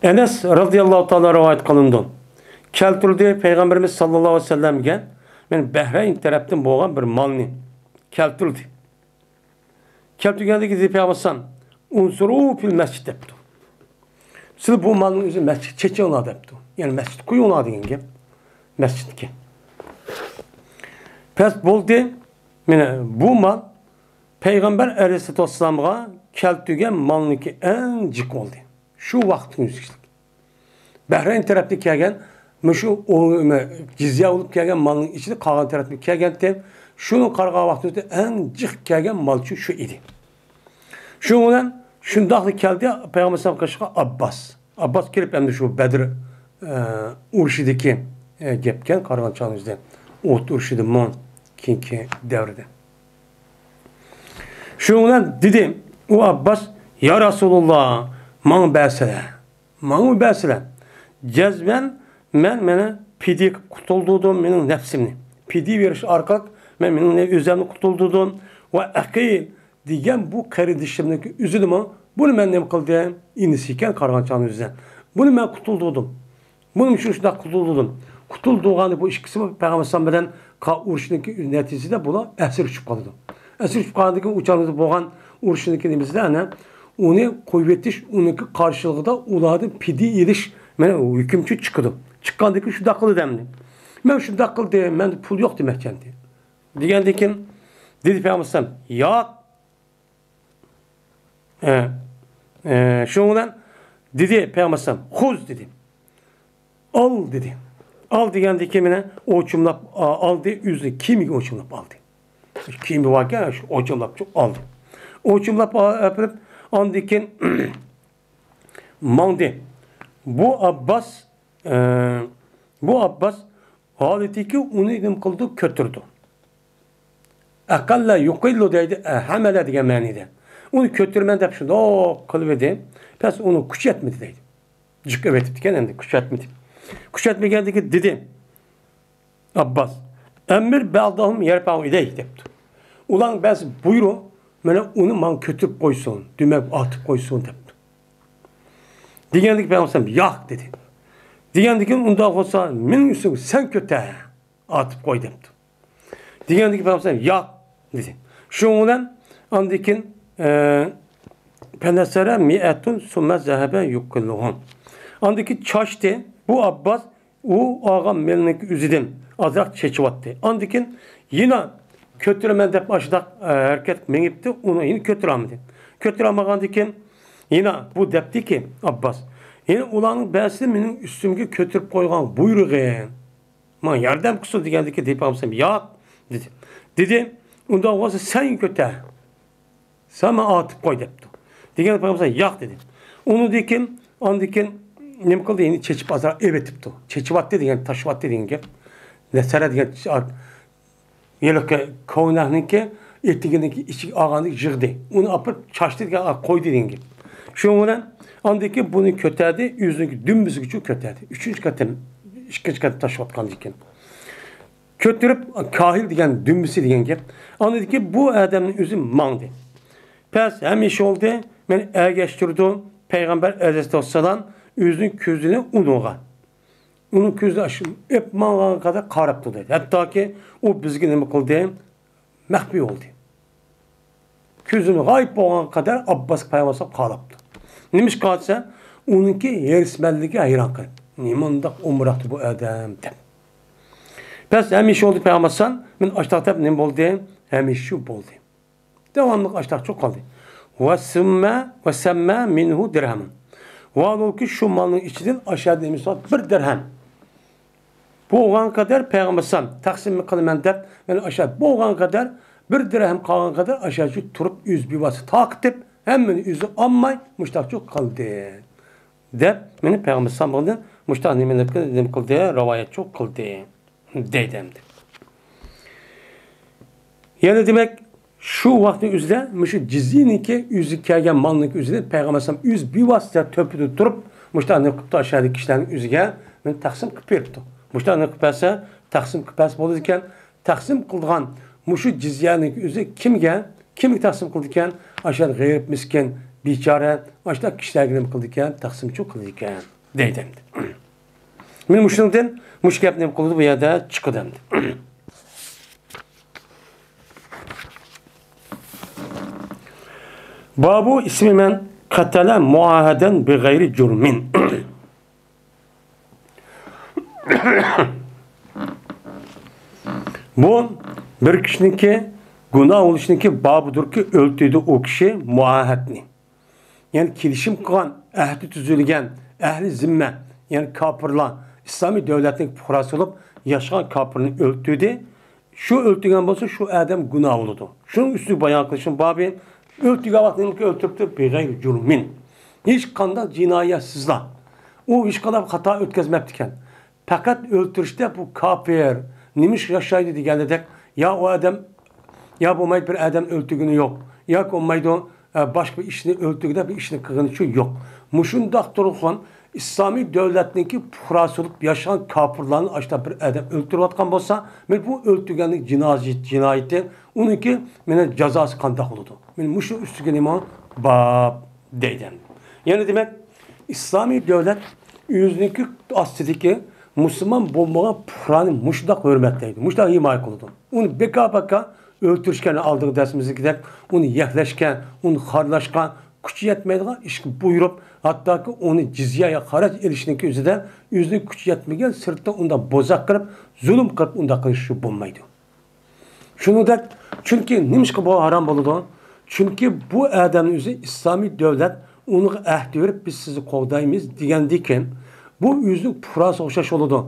Enes radıyallahu ta'ala rivayet kılındı. Keltirdi Peygamberimiz sallallahu aleyhi ve sellem'ge men Bahreyn taraftan bolgan bir malni keltirdi. Keltirgende gidip Peygamber unsuru fil mescid depti. Siz bu malın özü mescid çeçe ona depti. Yani mescid kuyu ona degan gap. Mescidke. Pes boldu mene bu mal Peygamber aleyhissalatu vesselam'a keltirgen malniki en cik oldu. Şu vaktin üzüştük. Bahreyn tarafta kelgen, şu cizye olup kelgen malın içinde kalgan tarafta kelgende, şunu karga vaktimizde en cık kelgen malçı şu idi. Şu olan şundaklı keldi Peygamber sallallahu aleyhi ve sellem Abbas. Abbas gelip hem de şu Bedir urşideki gepken kargan çağımızda Uhud urşidi mon kinki devrede. Şu olan dedim o Abbas ya Resulullah Mağın bəsələ. Cəzbən mənə pidi qutuldudum, mənim nəfsimni. Pidi veriş arqaq, mənim özəmni qutuldudum. Və əqil deyən bu qardaşımdaki üzülümü, bunu mən nə qıldım? İnisikən qarğançanın üzən. Bunu mən qutuldudum. Bunun için şunda kurtuldum. Kurtulduğunu bu ikisi Peygamber bilen uruşundaki neticesinde buna esir düşüp kaldı. Esir düşüp kaldı ki uçağımızda boğan uruşundaki nemizde ne? Onu kuvvetiş, onun karşılığında uladın pidi iliş, yani hükümçü çıkdı. Çıkkandaki şu dakılı demdi. Ben şu dakılı diyeyim, ben pul yok demek kendi. Diyendi ki, dedi Peygamber ya şundan dedi Peygamber huz dedi. Al dedi. Al diyendi kimine oçumlap aldı yüzünü kimi oçumlap aldı. Kimi varken oçumlap çok aldı. Oçumlap yapıp andikin mandi. Bu Abbas haleti ki onu idim kıldı götürdü. Akalla yukillu dedi hamele diye manide. Onu götürmen de şimdi o kılıverdi. Pes onu kuşatmadı dedi. Cık evet diken kuşatmadı. Kuşatma geldi ki dedi Abbas emir baldahım yerpağı idey dedi. Ulan ben buyuru bana onu man kötüp koysun. Dümek atıp koysun dedi. Diyendik ben olsam yak dedi. Diyendik ki ondan olsa min üstün sen kötü atıp koy dedi. Diyendik ben olsam yak dedi. Şundan andikin penesere mi'etun sümme zehebe yukkulluhun. Andaki çaştı bu Abbas o ağam melnek üzüdüm. Azrak çeçivattı. Andikin yine kötüremen de başladık hareket menipti. Onu yine kötüremedi. Kötüremediğindikin yine bu depti ki Abbas. Yine ulanın belsi benim üstümge kötürüp koygan buyruğun. Man yardım kısa digendiki deyip almışım. Ya dedi. Dedi ondan olsa sen kötü. Sen bana atıp koy depti. Digendiki almışım yak dedi. Onu dikim andikin nem kıldı yine çeçip azar evet tipti. Çeçivat dedi yani taşıvat dedi yani. Nesere diyen yelke koynağınki ettiğindeki içi ağanlık jırdı. Onu apıp çaştı diye koydu dedi. Şundan andaki bunu kötürdü, yüzündeki dümdüz gücü kötürdü. Üçüncü katı taşıvat kaldı iken. Kötürüp kahil diyen dümdüzü diyen ki anladı ki bu adamın yüzü mandı. Pes hem iş oldu. Ben ergeçtirdim. Peygamber Aleyhisselam yüzünün közünü unuğa. Onun közü aşın hep mağağa kadar karaptı dedi. Hatta ki o bizge ne kıldı? Mehbi oldu. Közünü gayb olan kadar Abbas Peygamber karaptı. Neymiş kalsa onunki yerismelliği hayran kaldı. Nimanda umraktı bu adam de. Pes hem iş oldu Peygamber ben açtakta ne oldu? Hem iş şu oldu. Devamlı açtak çok kaldı. Ve semme minhu dirhamın. Vallahi ki şu malın içinden aşağıda misal bir dirhem. Bu olan kadar Peygamber taksim kılmen de ben aşağı bu olan kadar bir dirhem kalan kadar aşağı turup yüz bir vası takip hemen yüzü ammay müştak çok kaldı. De beni Peygamber sallallahu müştak nimeler kıldı rivayet çok kıldı dedemdi. Yani demek şu vaktin üzerinde müşü ciziniki yüzü kergen malınki üzerinde Peygamber sallallahu yüz bir vasıta töpüde durup müştak ne kıptı aşağıdaki kişilerin yüzüge ben taksim kıpırdı. Müştak ne kıpırsa taksim kıpırsa olurken taksim kıldıgan muşu cizyanın üzü kimge taksim kıldıken aşağıda gayrip miskin biçare aşağıda kişilerine kıldıken taksim çok kıldıken deydemdi. Men muşundan muş gap ne kıldı bu yerda çıkıdamdı. Babu ismi men katala muaheden bi gayri cürmin. Bu bir kişininki günah oluşunki babudur ki öldürdü o kişi muahedni. Yani kilişim kılan, ehli tüzülgen, ehli zimme, yani kapırla, İslami devletin fuhrası olup yaşayan kapırını öldürdü. Şu öldüren olsa şu adam günah oldu. Şunun üstü bayan kılışın babi öldüren vaktini öldürdü bir gayri cürmin. Hiç kanda cinayetsizler. O hiç kadar hata ötkezmeptiken. Fakat öldürüşte bu kafir, nimiş yaşaydı diye ya o adam ya bu mayt bir adam öldüğünü yok. Ya o maydo başka bir işini öldüğünde bir işini kığınışı yok. Muşundak dururken İslami devletindeki puhrası olup yaşayan kapırların açta bir adam öldürüvatkan olsa bu öldüğünlük cinayeti onunki cezası kandak oldu. Muşu üstügen iman bab deyden. Yani demek İslami devlet o'ziniki ostidagi musulmon bo'lmagan puhrani mushdaq hurmatlaydi, mushdaq himoya qiladi. Uni beka o'ltirishgan oldingi darsimizdagidak uni yaklashgan, uni xorlashgan, kuchi yetmaydigan ishga buyurib, hattoki uni jizyaga xaraj elishniki o'zida o'zini kuchi yetmagan sirtda unda bo'zaq qilib, zulm qilib unda qilish bo'lmaydi. Shuningdek, chunki nimishqa bu harom bo'ladi? Chunki bu odamning o'zi islomiy davlat uni ahd berib biz sizni qo'g'daymiz degandikan, bu o'zining puhrasi o'xshash bo'ladi.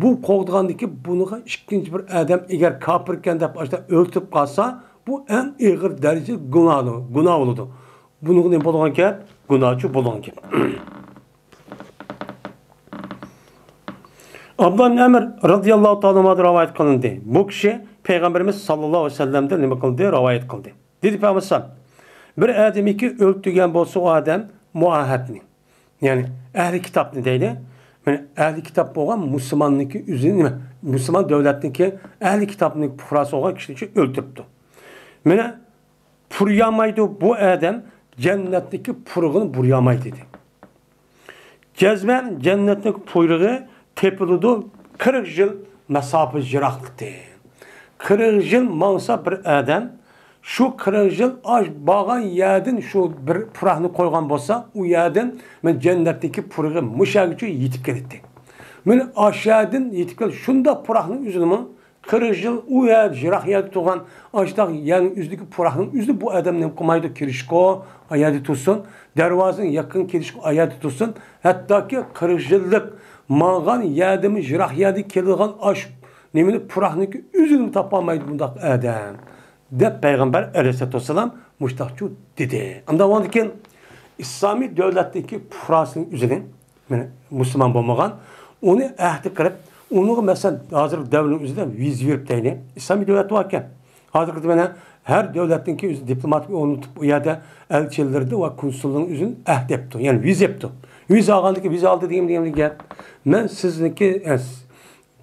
Bu qo'g'dagandiki buniga ikkinchi bir odam agar kofir ekan deb o'ltirib qolsa, bu eng og'ir darajada gunoh bo'ladi. Buning nima bo'lgan gap? Gunohchi bo'lgan gap. Abdullah ibn Amr radhiyallohu ta'ala anhu rivoyat qilindi. Bu kishi Peygamberimiz sallallohu alayhi vasallamdan nima qildi? Rivoyat qildi. Dedi Peygamber bir odamiki o'ltirgan bo'lsa, o odam muahadni, ya'ni ahli kitobni deydi. Yani ahli kitap bo'lgan musulmonniki o'zini nima? Musulmon davlatniki ahli kitobning puhrasi bo'lgan kishini o'ltiribdi. Mana puryamaydi bu odam jannatdagi purug'ini buryamaydi dedi. Jazman jannatdagi purug'i tepiladi 40 yil masofa jiroqlikda. 40 yil mansa bir odam şu 40 yıl bağan yerden şu bir puraqni qo'ygan bo'lsa, u yerdan men jannatdagi purug'i mushagicha yetib keldi. Men aşağıdan yetib keldi. Shunda puraqni o'zini 40 yil u yer jiroq yerda turgan ashdaq yani o'zidagi puraqning o'zi bu odamni qilmaydi kirishko, ayadi tursin, darvozaning yaqin kirishko, ayadi tursin. Hattoki 40 yillik mağan yerdimi jiroq yerda kelgan ash nimani puraqniki o'zini topolmaydi bundaq odam. Deb Peygamber aleyhissalatu vesselam muştaqçu dedi. Anda ondan İslami devletteki puhrasının üzerine Müslüman olmagan onu ahdi qilib, onu mesela hazır devletin üzerine viz verip deyni. İslami devlet varken hazır mana her devletinki o'zi diplomatik unutup u yerda elçilerdi ve konsulluğun üzerine ahd etdi. Yani viz yaptı. Viz algandaki viz aldı diyeyim gap. Men sizniki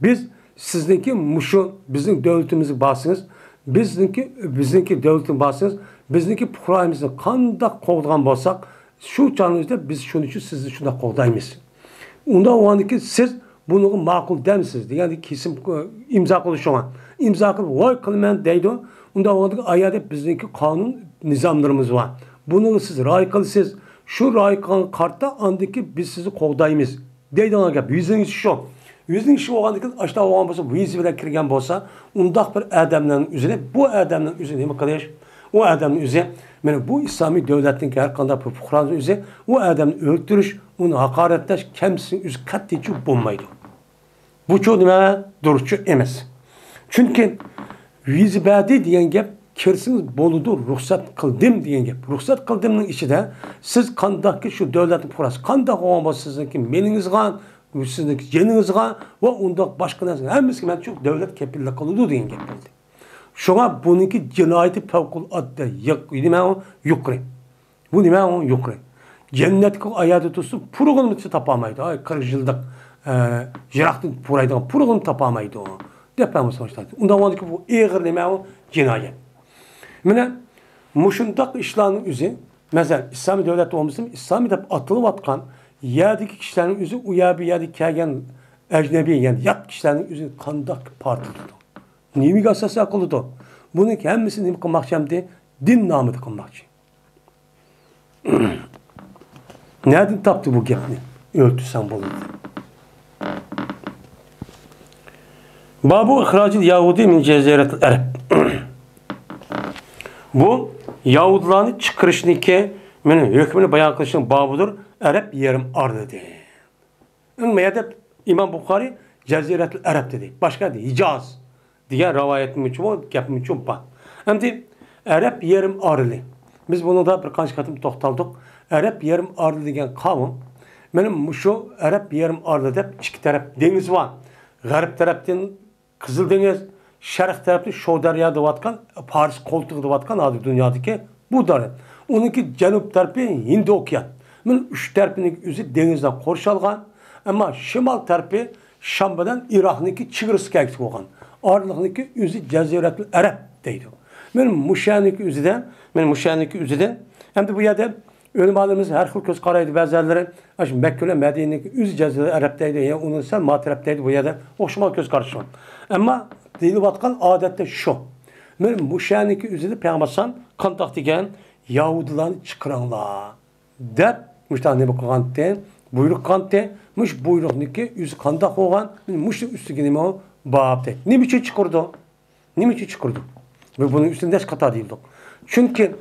biz sizniki muşu bizim devletimizi basınız. Bizniki devletin basınız, bizniki puhrayimizni qandaq qo'g'dagan bo'lsak, shu chaningizda biz shuning uchun sizni shunda qo'g'daymiz. Unda o'g'andiki siz buni ma'qul demsiz deganda kesim imzo qilishgan. Imzo qilib voy qilman deydi. Unda o'g'andiki ayada bizniki qonun nizomlarimiz bor. Buni siz rioya qilsiz, shu rioya qilgan qarta andiki biz sizni qo'g'daymiz deydi ona gap. Yuzingiz shu. Yüzün işi oğandaki aşağı oğan bolsa, vizi bile kirgen bolsa, undaq bir adamların üzerine, bu adamların üzerine nima qilish? O adamның üzerine, mana bu İslami devletin her qanday bir fuqaroning üzerine, o adamni o'ltirish, uni haqoratlash, kamsining o'zi qat'iy bo'lmaydi. Bu cho nima durchi emas. Chunki vizi badi degan gap kirsiz bo'ludi, ruxsat qildim degan gap. Ruxsat qildimning ichida siz qandaqki shu davlatning fuqarosi, qandaq oğan bolsa sizniki meningizga sizniki jeningizga va undaq boshqa narsa hammasiga men shu davlat kepillik qiladi degan gap bo'ldi. Shunga buniki jinoyati favqulodda yuqori. Bu nima u yuqori. Jannatga oyati tursin, purug'ini topolmaydi. Ay 40 yillik jiroqdan puraydigan purug'ini topolmaydi. Depamiz boshlaydi. Undan o'ndiki bu og'ir nima u jinoyat. Mana mushundaq ishlarning o'zi, masalan, islomiy davlat bo'lmasa, islomiy deb atilib atgan yerdagi kishilarning o'zi u yerga kelgan ajnabiy, ya'ni yot kishilarning o'zi qandoq portiladi. Nimiga asosan qiladi? Buni hammasini nima qilmoqchi? Din nomida qilmoqchi. Nereden taptı bu gapni? O'ltirsam bo'ladi. Babu ihracil Yahudi min Ceziratil Arab. Bu Yahudilarni chiqarishniki, meni hukmini bayon qilishning babudir. Arab yerim ardi. Nima deb İmam Buxoriy Ceziratil Arab dedi. Başka dedi Hicaz degan rivoyatim uchun bu gapim uchun bor. Endi Arab yerim ardi. Biz buni da bir qancha qatim to'xtaldik. Arab yerim ardi degan qavm, menim shu Arab yerim ardi deb ikki taraf dengiz bor. G'arb tarafdan Qizil dengiz, sharq tarafdan Showdaryo deyotgan, Fars qo'ltig'i deyotgan hozir dunyodagi bu davlat. Uniki janub tarafi Hind okean. Men uch tarafining o'zi dengizdan qo'rshilgan, ammo shimol tarafi Sham bilan Iroqniki chegirasiga bo'lgan. Orliqniki o'zi Jaziratul Arab deydi. Men mushaniki o'zidan, endi bu yerda Ölümlerimiz her xil göz qaraydı bəziləri. Şimdi Məkkələ Mədinənin üz cəzirə ərəbdəydi, ya onun sən matrəbdəydi bu yerdə. Oxşumal göz qarşı. Amma deyilib atqan adətdə şu. Mən bu şəhərindəki üzüdə Peyğəmbər qandaq degan Yahudilarni chiqaringlar deb müştahni bu qilganda buyruq qildi. Mush buyruqniki üz qandaq bo'lgan, mush ustiga nima bo'pti. Nima uchun chiqirdi? Nima uchun chiqirdi? Ve bunun üstünde kata değildik. Çünkü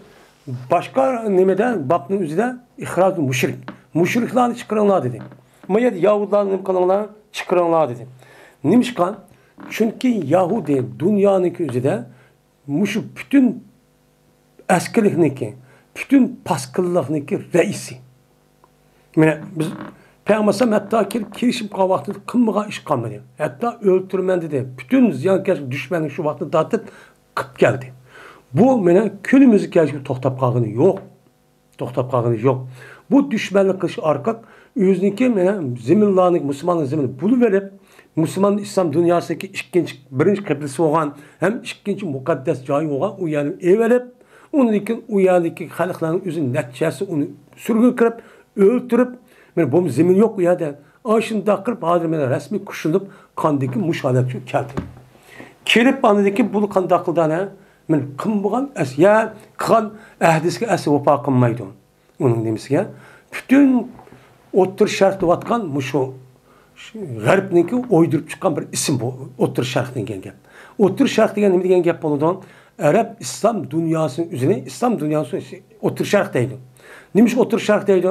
başka nimeden babının üzerinde ihraç müşrik. Müşriklerini çıkarınlar dedi. Mayet Yahudilerini nimkalanlar çıkarınlar dedi. Nimişkan? Çünkü Yahudi dünyanın üzerinde müşrik bütün eskilikniki, bütün paskıllıkniki reisi. Yani biz Peygamber hatta kirişim kavakti kımığa iş kalmadı. Hatta öldürmen dedi. Bütün ziyankeş düşmenin şu vakti dağıtıp kıp geldi. Bu mene külümüzü gerçekten toxtab qalğını yok. Toxtab qalğını yok. Bu düşmanlık kış arkak özünki mene zeminlarını Müslümanın zemini bulu verip Müslüman İslam dünyasındaki birinci kıblesi olan hem ikinci mukaddes cayı olan o yani everip onun için o yanındaki halkların özünün neticesi onu sürgün kırıp öldürüp bu zemin yok ya da aşında kırıp hadimene resmi kuşulup kandaki muşahadatçı geldi. Kelip anadaki bu kandaklıdan ha men kim bo'lgan ya qilgan ahdisiga asli vafo qilmaydi. Uning nimasiga bütün o'ttir sharq deyotgan mushu g'arbniki o'ydirib chiqqan bir ism bu o'ttir sharq degan gap. O'ttir sharq degan nima degan gap bo'ladi? Arab İslam dünyasının üzerine İslam dünyası o'ttir sharq deydi. Nima o'ttir sharq deydi?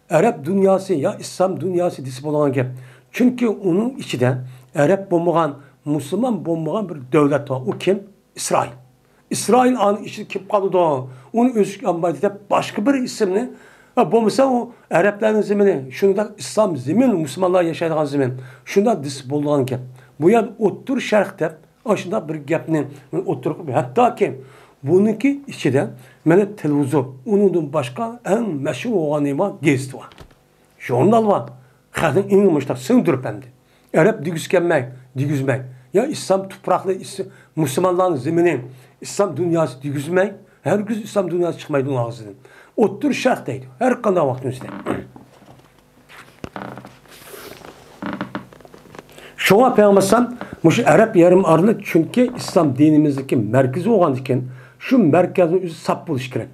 Arab dünyası ya İslam dünyası desi bo'lgan gap. Çünkü onun içinde Arab bo'lmagan, Müslüman bo'lmagan bir davlat var. O kim? İsrail. İsrail anı içi kim kaldı onu özgür ambalide başka bir isimli bu mesela o Arapların zemini şunda İslam zemin Müslümanlar yaşayan zemin şunda dis bulduğun gap bu yan otur şarkıda aşında bir gapni oturup hatta ki bununki içinde mene televizyon onun başka en meşhur olan ima gazete var jurnal var kadın İngilizce sığdırıp hem de Arap digüzmek ya İslam topraklı Müslümanların zemini İslam dünyası düzmey, her gün İslam dünyası çıkmaydı onun ağzından. Otur şarttaydı. Her kanal vaktin üstüne. Şuna Peygamber bu Arap yarım arlı çünkü İslam dinimizdeki merkezi olan iken şu merkezin üzü sap buluş gerek.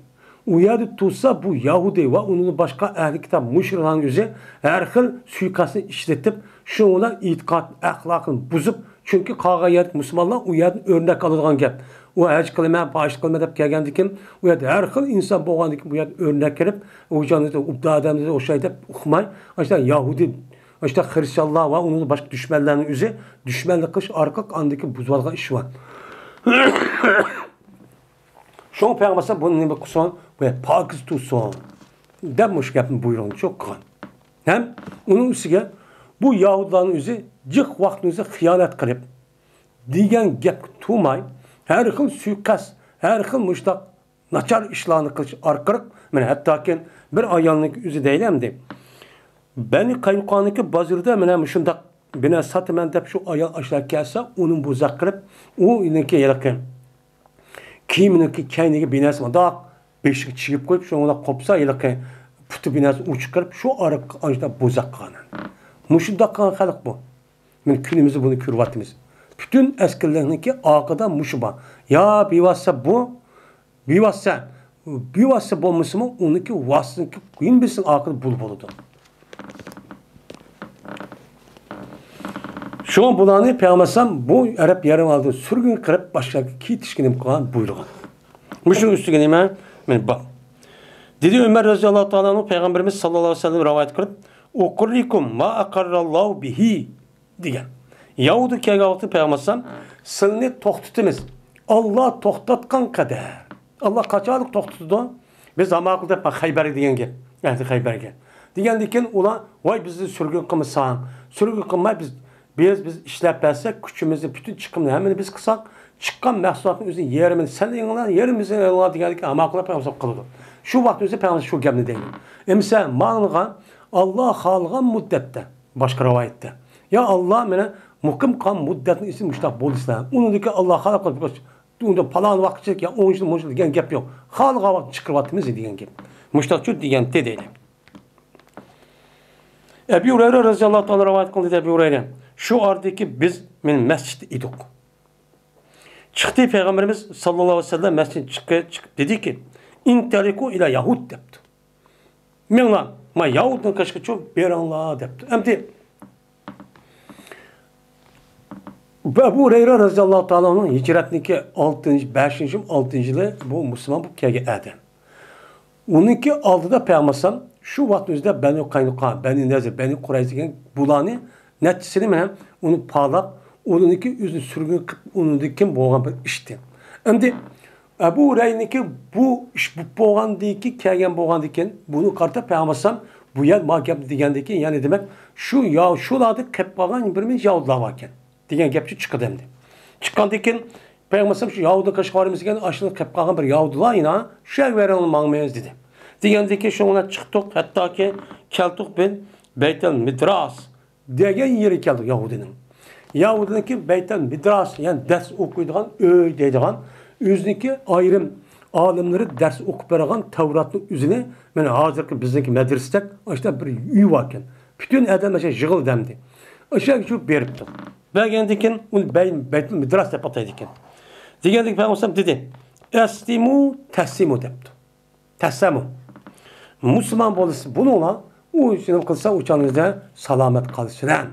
O yerde tutsa bu Yahudi ve onun başka ehli kitap müşriklerin üzü her hıl suikastını işletip şuna itikat, ahlakını bozup çünkü kağa yer Müslümanlar o yerden örnek alırken gap. O hacı kılma, bağış kılma deyip gelgendikim, o yerde her xil insan boğandikim, bu yerde örnek verip, o canlıda, o adamda o şeyde okumay, işte Yahudi, işte Hristiyanlar var, onun başka düşmanlarının üzeri, düşmanlık kış arka andaki buzvalga işi var. Şunu Peygamber bunun ne bakıyorsun, bu pakiz tutsun, demiş yapın buyurun, çok kan. Hem onun üstüne, bu Yahudilerin üzeri, cık vaktinizde hıyanet kılıp, diyen gap tutmay, her xil suikast, her xil müştaq naçar işlarını qilish orqali mana hattoki bir ayolning o'zi deylamdi. Beni Qaynuqoniki bozorda mana shundaq bina sotaman deb shu ayol ashlar kelsa, uning bo'zaq qilib, u iniki yaqin. Kiyiminiki kayniga binasi mundaq beshik chigib qo'yib, shunga qopsa yaqin puti binasi uch qilib, shu ariq ajda bo'zaq qilgan. Mushundaq qilgan xalq bu. Men kunimizda buni ko'ryapmiz. Bütün eskilerindeki akıda muşuba. Ya bir vasıta bu, bir vasıta bu Müslüman, onunki vasıtınki kuyun bilsin akıda buludu. Şu an bulanı Peygamber bu Arap yarım aldığı sürgün kırıp başka ki tişkinim kalan buyruğu. Müşün üstü gelime, bak. Dedi Ömer radıyallahu ta'ala Peygamberimiz sallallahu aleyhi ve sellem rivayet kırıp okurrikum ma akarrallahu bihi diyen. Yahudi kelgavaqtı Peygamber sılını toxtutimiz. Allah toxtatkan kadar. Allah kaçalık toxtutu. Biz amakılda Xayber diyen gel. Yani Xayber'e. Diyen diken ula vay bizi sürgün kılmışsan. Sürgün kılmay biz işlep versek küçümüzü bütün çıkımını hemen biz kısak. Çıkan məhsulatın özü yerimiz sen yanılan yerimizin yanılan diyen diken amakılda Peygamber kıldı. Şu vakti özü Peygamber şu gemini değil. Emse mağlığa Allah halgan müddette. Başka rivayette. Ya Allah mene mukim kan müddetini isim müştak bol İslam. Onundaki Allah halak unda palan vaqtçılık ya 10 yıl 10 yıl degan gap yo'q. Xalqa vaqt chiqaryapmiz degan gap. Mushtaqchu degan deydi. Ebu Hurayra radhiyallohu ta'ala rivoyat qildi. Ebu Hurayra shu ordaki biz men masjidda edik. Chiqdi payg'ambarimiz sallallohu alayhi vasallam masjidga chiqib dediki, "İntaliku ila Yahud" debdi. Menga ma Yahuddan kaçqıçı beranlar debdi. Endi Ebu Hurayra radhiyallohu ta'ala'nın hicretniki 6. 5. 6. yılı bu Müslüman bu kelgen adam. Onunki aldıda peygamber şu vaqt özdə Bəni Qaynuqa, Bəni Nəzir, Bəni Qurayza degan bularni nəticəsini men onu palab, onunki üzünü sürgün qilib, onunki kim bo'lgan bir ishdi. Endi Ebu Hurayra'niki bu ish bu bo'lgandiki, kelgan bo'lgandikan, buni qarta peygamber bu yer magap degandiki, ya'ni demak, shu yo shularni qilib qolgan bir minch yahudlar bor ekan. Degan gapchi chiqdi endi. Chiqqandan keyin peygamber shu Yahudi qashqarimiz ekan, ashuni qilib qolgan bir yahudilar ina, shu verilmaymiz dedi. Degandiki shunga chiqdik, hattoki keldik ben Beytel Midras degan yeri keldik Yahudinin. Yahudiniki Beytel Midras, yani ders o'qiydigan uy deydigan, o'ziniki ayrim olimlari ders o'qib bergan Tavratning o'zini, mana hozirgi bizniki madrasada o'shda bir uy bor ekan. Bütün odamlar yig'il demdi. O'sha shu beribdi. Bergandan keyin uni Beytel Midras deb ataydi ekan. Degandik payg'ambar dedi, "Aslimu taslimu" debdi. Taslimu. Müslüman bo'lsa bununla u ishni qilsa o'chaningizda salomat qolishran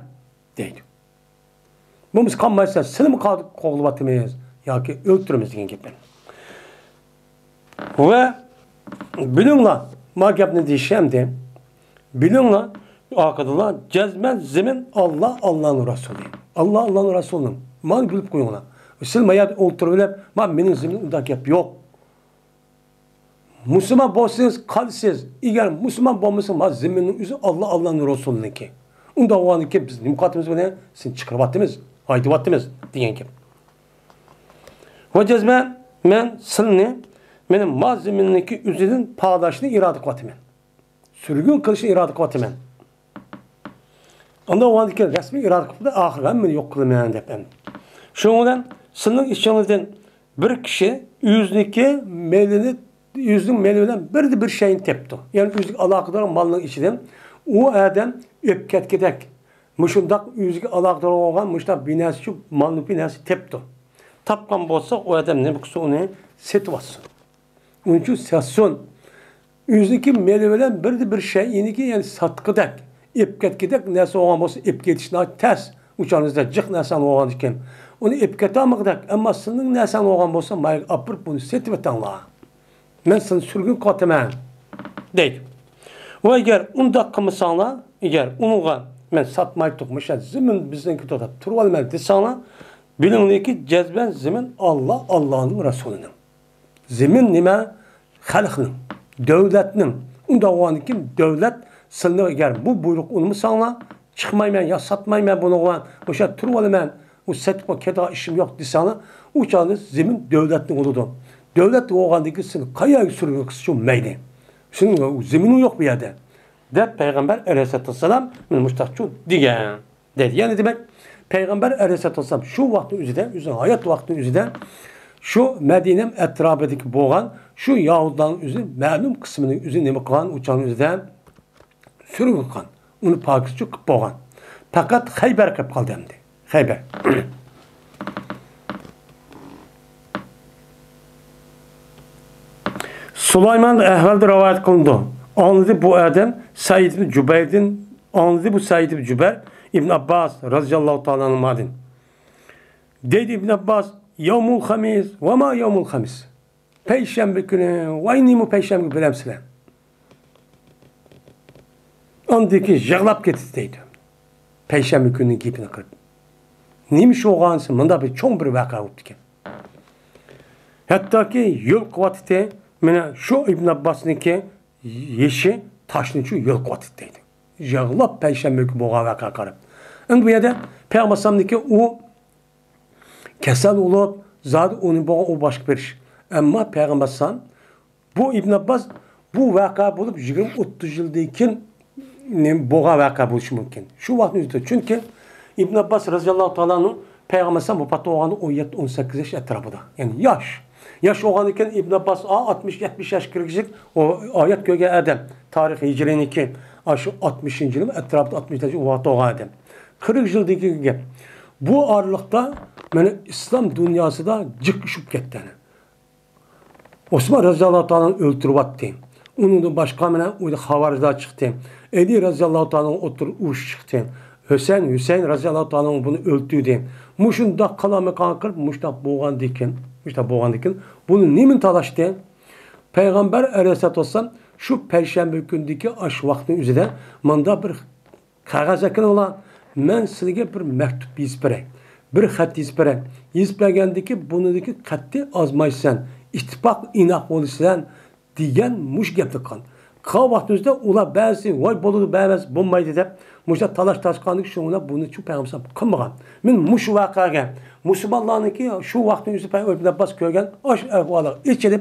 deydi. Bu biz qolmasa silmi qo'g'libatimiz yoki o'ltiramiz degan gap. Va bilinglar, ma gapni deyishamdi. Bilinglar, aqidlar jazman zemin Allah Allah'ın Rasuli. Allah Allah'ın Rasulinin. Mal bilib qo'yinglar. Silmayat o'ltirib, ma mening zemin unda gap yo'q. Müslüman bo'lsangiz qalsiz. Eğer Müslüman bo'lmasangiz, zeminin o'zi Allah Allah'ın Rasuluniki. Unda o'g'aniki biz nimqatimiz bilan sen chiqaryapmiz, aytyapmiz degan gap. Va jazma men silni mening mazminiki o'zidan paqlashni iroda qilyapman. Sürgün qilishni iroda qilyapman. Unda o'g'aniki rasmiy iroda qilib, oxir men yo'q qilaman deb. Shundan sizning ishingizdan bir kishi o'ziniki melini yüzün melinden bir şeyini tepti. Yani yüzük alakadar malının içinden o adam öpket gidek. Muşundak yüzük alakadar olan muşta binası şu malının binası tepti. Tapkan bolsa o adam ne buksa onu setvasın. Onun için sasyon. Yüzüki melinden bir şey yeniki yani satkıdak. Öpket gidek neyse olan bolsa öpket işine ters. Uçağınızda cık nesan olan iken. Onu öpket almakıdak. Ama sının nesan olan bolsa mayık apırıp bunu setvetanla. Men seni sürgün qataman deydi. Ve eğer unda qilmasanlar, eğer unuğa men satmay tutmuş, zemin bizniki tutab turib olmaydi desanlar, bilingki jazban zemin Allah Allah'ın Rasulinin. Zemin nima? Xalqning, davlatning. Unda o'g'aniki davlat silni eğer bu buyruq unmasanlar, chiqmayman ya satmayman buni o'g'an, o'sha turib olaman, u satib keta ishim yo'q desanlar, u chog'da zemin davlatning o'lidi. Devlet oğandaki seni kaya sürgün kısçı meyli. Senin zeminin yok bir yerde. De Peygamber Aleyhisselatü Vesselam müştakçı diyen dedi. Yani demek Peygamber Aleyhisselatü Vesselam şu vaktin üzerinde, hayat vaktin üzerinde şu Medine'nin etrafındaki boğan, şu Yahudilerin üzerinde, malum kısmının üzerinde kalan uçağın üzerinde sürgün kan. Onu Pakisçı boğan. Fakat Hayber kıp kaldı hem de. Hayber. Süleyman ahvalda rivayet kılındı. Anladı bu adam Said ibn Cübeyr'den, anladı bu Said ibn Cübeyr İbn Abbas radıyallahu ta'ala'nın madin. Dedi İbn Abbas, Yevmul Hamis ve ma Yevmul Hamis. Peyşembe günü, vay nimu Peyşembe günü bilemsizler. Ondaki jağlap getirdi deydi. Peyşembe gününün gipini kırıp. Neymiş o ağansın? Bunda bir çok bir vaka oldu ki. Hatta ki yol kuvveti mene şu İbn Abbas'ınki yeşi taşını şu yol kuvvetiydi. Jağlap Peyşembe günü boğa vaka karıp. Endi bu yerde Peygamber'deki o kesel olup zaten onun boğa o başka bir iş. Ama Peygamber bu İbn Abbas bu vaka bulup 20-30 yıldayken boğa vaka buluşu mümkün. Şu vaktin üzerinde çünkü İbn Abbas radıyallahu ta'ala'nın Peygamber Sam vefat olğanı 17-18 yaş etrafında. Yani yaş. Yaş olğan iken İbn Abbas 60-70 yaş kirgizik o ayet göge adam. Tarih Hicriniki aşı 60. yıl etrafında 60 yaş vefat olğan adam. 40 yıldaki gap. Bu aralıkta yani İslam dünyası da cıkışıp gitti. Osman radıyallahu ta'ala öldürüp attı. Onun da başka mene havarda çıktı. Ali radıyallahu ta'ala otur uç çıktı. Hüseyin radıyallahu ta'ala bunu öldürdü. Muşunda kalamı kankır, muşta boğan dikin. Bunu nimin talaştı? Peygamber aleyhissalatü vesselam şu perşembe gündeki aş vaktinin üzerinde manda bir kağıt yakın olan men sizge bir mektup yazıp bir xat yazıp bergendeki bunundaki xatti azmaysan ittifaq inaq olursan degan muş gap tıkan. Qal vaqtimizda ular ba'zi voy bo'ladi ba'zi bo'lmaydi deb muşta talash tashqanlik şuna bunu şu peygamber qilmagan. Men muş vaqaga musulmonlarniki şu vaqtning o'zida Ibn Abbas ko'rgan osh ahvollar ichilib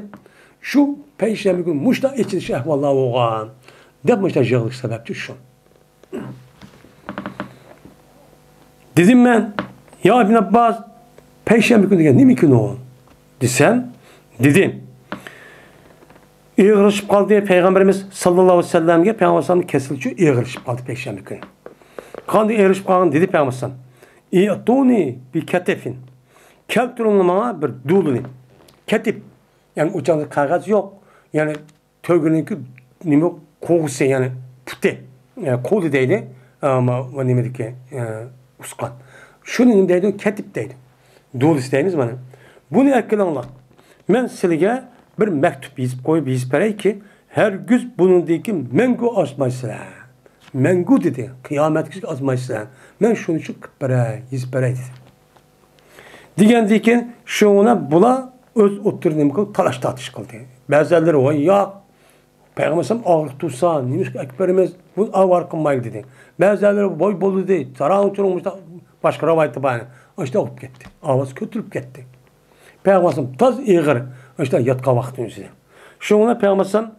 şu peyshanba kun muşta ichilish ahvollar bo'lgan. Deb muşta yig'ilish sababchi shu. Dedim ben, ya İbn Abbas, Perşembe günü degan nima kuni o? Desem, dedim. Iğrışıp kaldı Peygamberimiz sallallahu aleyhi ve sellem'e Peygamberimiz kesilçi iğrışıp kaldı Perşembe günü. Kandı iğrışıp kaldı dedi Peygamberimiz. İ'tuni bi ketefin. Kelturun bana bir dulunu. Ketip. Yani uçağında kağıt yok. Yani tövgününki nime koğusu yani püte. Yani kolu değil ama nime dike uskan. Şunun deydi, ketip deydi. Dul isteyiniz bana. Bunu ekranlar. Ben sizge bir mektup yazıp vereyim ki her gün bunun deyki mengu azmayısılar. Mengu dedi. Kıyamet küçük azmayısılar. Ben şunu için yazıp vereyim dedi. Diyen deyki şuna bula öz oturduğum talaş tartış kıldı. Bazıları o ya Peygamberim ağır tutsa neymiş ekberimiz bu avar kılmayı dedi. Bazıları boy bolu dedi. Sarağın uçurulmuşta başka ravayeti bana. İşte olup gitti. Avaz kötülüp gitti. Peygamberim taz iğir. İşte yatka vaktin üzere. Şuna Peygamberim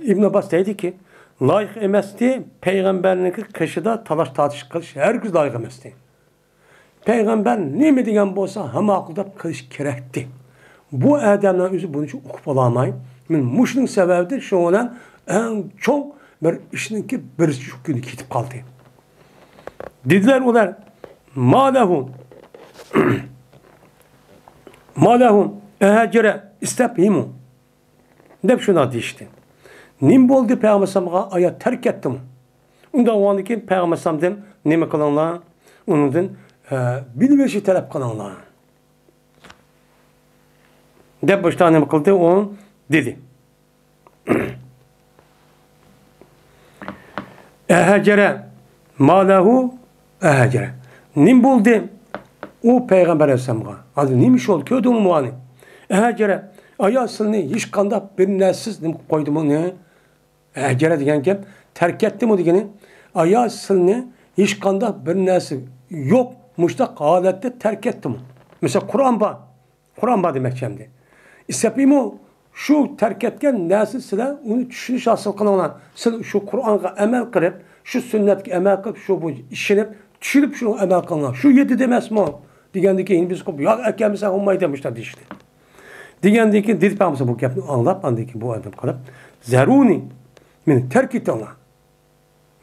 İbn Abbas dedi ki layık emesti peygamberinin kışıda talaş tartış kılış her gün layık emesti. Peygamber ne mi diyen bolsa hama akılda kılış gerekti. Bu adamların yüzü bunun için okup olamayın. Muşnun sebebidir şu olan en çok bir işinki bir şu günü gidip kaldı. Dediler onlar malahun ehecere istephimu dep şuna dişti. Nim boldu Peygamber'e ayet terk ettim. Ondan o andaki Peygamber'den nime kılanlar onundan bilmesi talep kılanlar. Dep başta nime kıldı o dedi. Ehecere malahu ehecere. Nim buldu o Peygamber Aleyhisselam'a. Adı neymiş oldu? Köydü mü muani? Ehecere ayasını hiç kanda bir nesiz koydu mu ne? Ehecere diyen ki terk etti mi diyeni ayasını hiç kanda bir nesiz yok muştak halette terk etti mi? Mesela Kur'an demek şimdi. İstepimi şu terk etken nesiz size onu düşünüş asıl kılan şu Kur'an'a emel kırıp şu sünnet emel kırıp şu bu işinip düşünüp şunu emel kılan şu yedi demez mi o? Digendeki biz ya erkeğimize olmayı demişler işte. Digendeki dedi peygamber bu yapını anlap andaki bu adam kalıp zeruni min terk et Allah.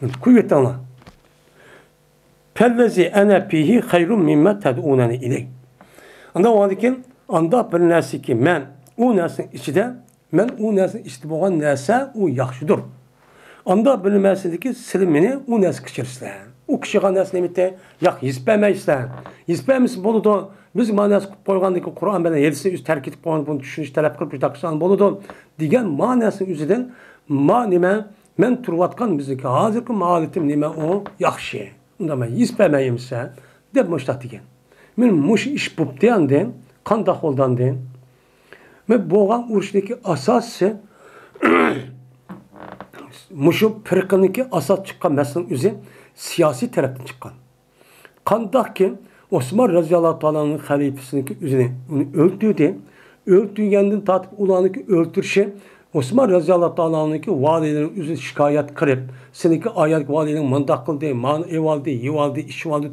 Min kuvvet Allah. Pellezi ene fihi hayrun mimma ted'unani iley. Anda o adikin anda bir nesi ki men o nesin içinde men o nesin içinde boğan nese o yaxşıdır. Anda bir nesideki silimini o nes kişirsler. O kişiğe nes nemitte yak yizpemeysen. Yizpemeysin boludu. Biz manas koyğandaki Kur'an bana 7'si üst terk etip koyğan bunu düşünüş talep kılıp taksan boludu. Digen manasın üzerinden ma nime men turvatkan bizdeki hazırki mağalitim nime o yaxşı. Onda men yizpemeyimse deb muştat digen. Men muş iş bub diyen kanda holdan den. Ve boğan uruşdaki asası muşu firqaniki asas çıkan meselenin üzeri siyasi taraftan çıkan. Kandak ki Osman radıyallahu ta'ala'nın halifesindeki üzerine onu öldürdü. Öldürgenden tatip ulanıki öldürüşü Osman radıyallahu ta'ala'nınki valilerin üzerine şikayet kırıp seneki ayet valilerin mandak kıldı, man evaldi, yivaldi, işvaldi,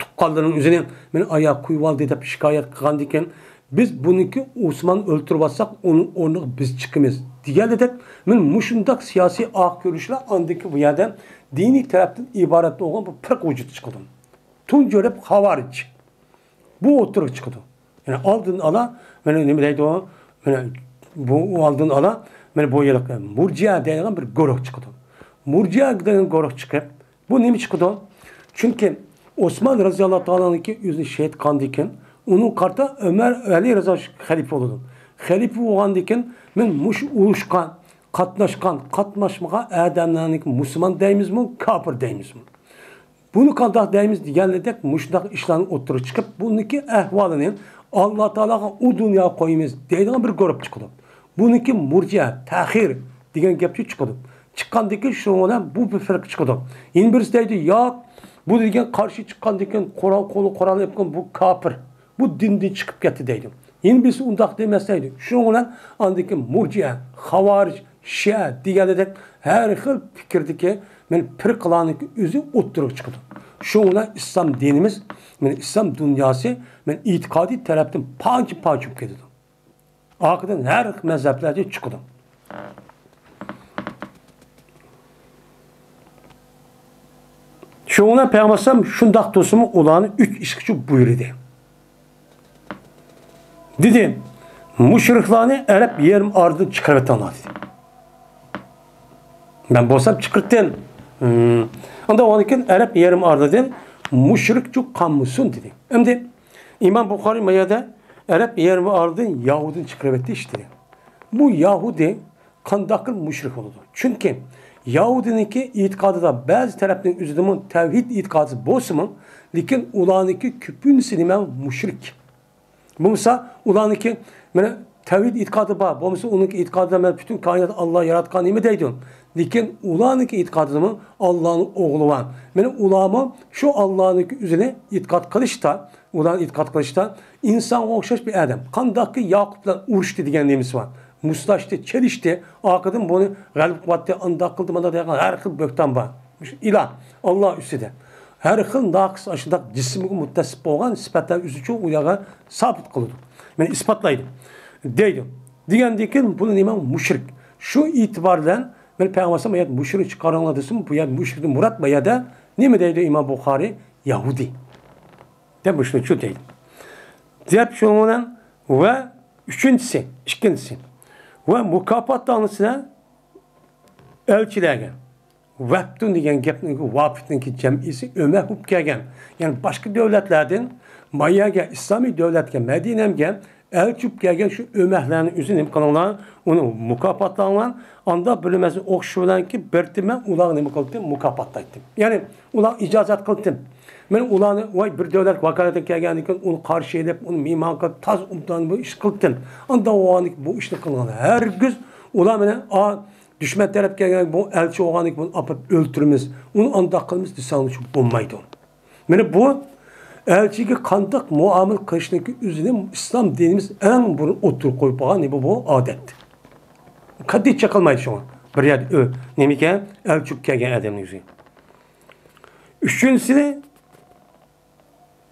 tuqqanlarının üzerine beni ayağa koyuvaldı deb şikayet kılgan diken biz buniki Osman öldürüp atsak onun ornuna biz çıkımız. Diğer de men muşundak siyasi ak görüşler andaki bu yerden dini taraftan ibaret olan bu pırk vücut çıkıldı. Tuncörep havariç. Bu oturup çıkıldı. Yani aldın ala, ben ne bileydi o, bu aldın ala, ben bu yıllık murciya denilen bir gorok çıkıldı. Murciya denilen gorok çıkıp, bu ne mi çıkıldı? Çünkü Osman Razıyallahu Teala'nınki yüzünü şehit kandiken, onun karta Ömer Ali Rıza halife oldu. Halife olan diken, men muş uğuşkan, katlaşmağa adamlarınki Müslüman deyimiz mi, kafir deyimiz mi? Bunu kandak deyimiz diyenledek muşdak işlerin oturup çıkıp, bununki ehvalinin Allah Teala'ga o dünya koyumuz deydiğin bir grup çıkıldı. Bununki murciya, tahir diyen gepçi çıkıldı. Çıkkandaki şundan bu bir fark çıkıldı. Yine birisi deydi, ya bu degen karşı çıkkandaki Kur'an yapkan bu kafir. Bu dinden çıkıp gitti deydim. Yine birisi undak demeseydi. Şundan andaki murciya, havaric, şia diyenledek her xil fikirdeki men pir kılanık üzü oturup çıkıldı. Şundan İslam dinimiz, İslam dünyası, itikadi taraftan parça gidiyor. Akıdan her mezheplerde çıkıldı. Şundan Peygamber şundak dostumu olanı 3 işçi buyurdu. Dedi, müşriklerini Arap yerim ardı çıkartanlar dedi. Ben bolsam çıkarttım. Onda onun için Arap yerim ardı dedim. Müşrik çok kanmısın dedi. Hem de İmam Bukhari mayada Arap yerim ardı Yahud'un çıkarttı işte. Bu Yahudi kandakıl müşrik oldu. Çünkü Yahudi'ninki itikadı da bazı tarafların üzerinde tevhid itikadı bozsumun, lakin ulanınki küpün sinime müşrik. Bu mesela ulanınki tevhid itikadı var. Bu mesela onunki itikadı da bütün kainat Allah yaratkan imi deydim. Lakin ulanınki itikadı mı Allah'ın oğlu var. Benim ulamı şu Allah'ınki üzerine itikat kılışta, ulan itikat kılışta insan okşaş bir adam. Kandakı Yakup'la uğraştı diyenliğimiz var. Mustaştı, çelişti, akıdın bunu galip kuvvette anda kıldım anda dayakan her kıl bökten var. İlah, Allah üstüde. Her kıl nakıs aşıda cismini muttasip olan ispatlar üstü çok uyağa sabit kıldı. Ben ispatlaydım. Deydim. Diyen bunun imam müşrik. Şu itibarla ben Peygamber'e ya müşrik çıkaranladısın, bu ya müşrik murat mı ya da ne mi deydi İmam Bukhari? Yahudi. Demiş şu deydim. Diğer şundan ve ikincisi ve mukafat tanrısına elçilerge vaptun diyen gepnin vaptınki cemisi Ömer hubkegen. Yani başka devletlerden Mayyaga İslami devletke Medine'mge elçip gelgen şu Ömerlerin üzerine kanallar onu mukafatlanan anda bölümesi okşulan ki bertime ulan ne kıldım mukafatlaydım. Yani ulan icazat kıldım. Ben ulanı vay bir devlet vakalete gelgendikken onu karşı edip onu mimanka taz umdan bu iş kıldım. Anda o anlık bu işini kılan her gün ulan bana düşman taraf gelgen bu elçi o anlık bunu apıp öldürmez. Onu anda kılmız disanlı çok bulmaydı. Yani bu elçiye kandak muamel kılışındaki üzerine İslam dinimiz en bunu otur koyup bağlı bu adet. Kaddi çakılmaydı şu an. Bir yer nemike elçi gelgen adamın yüzü.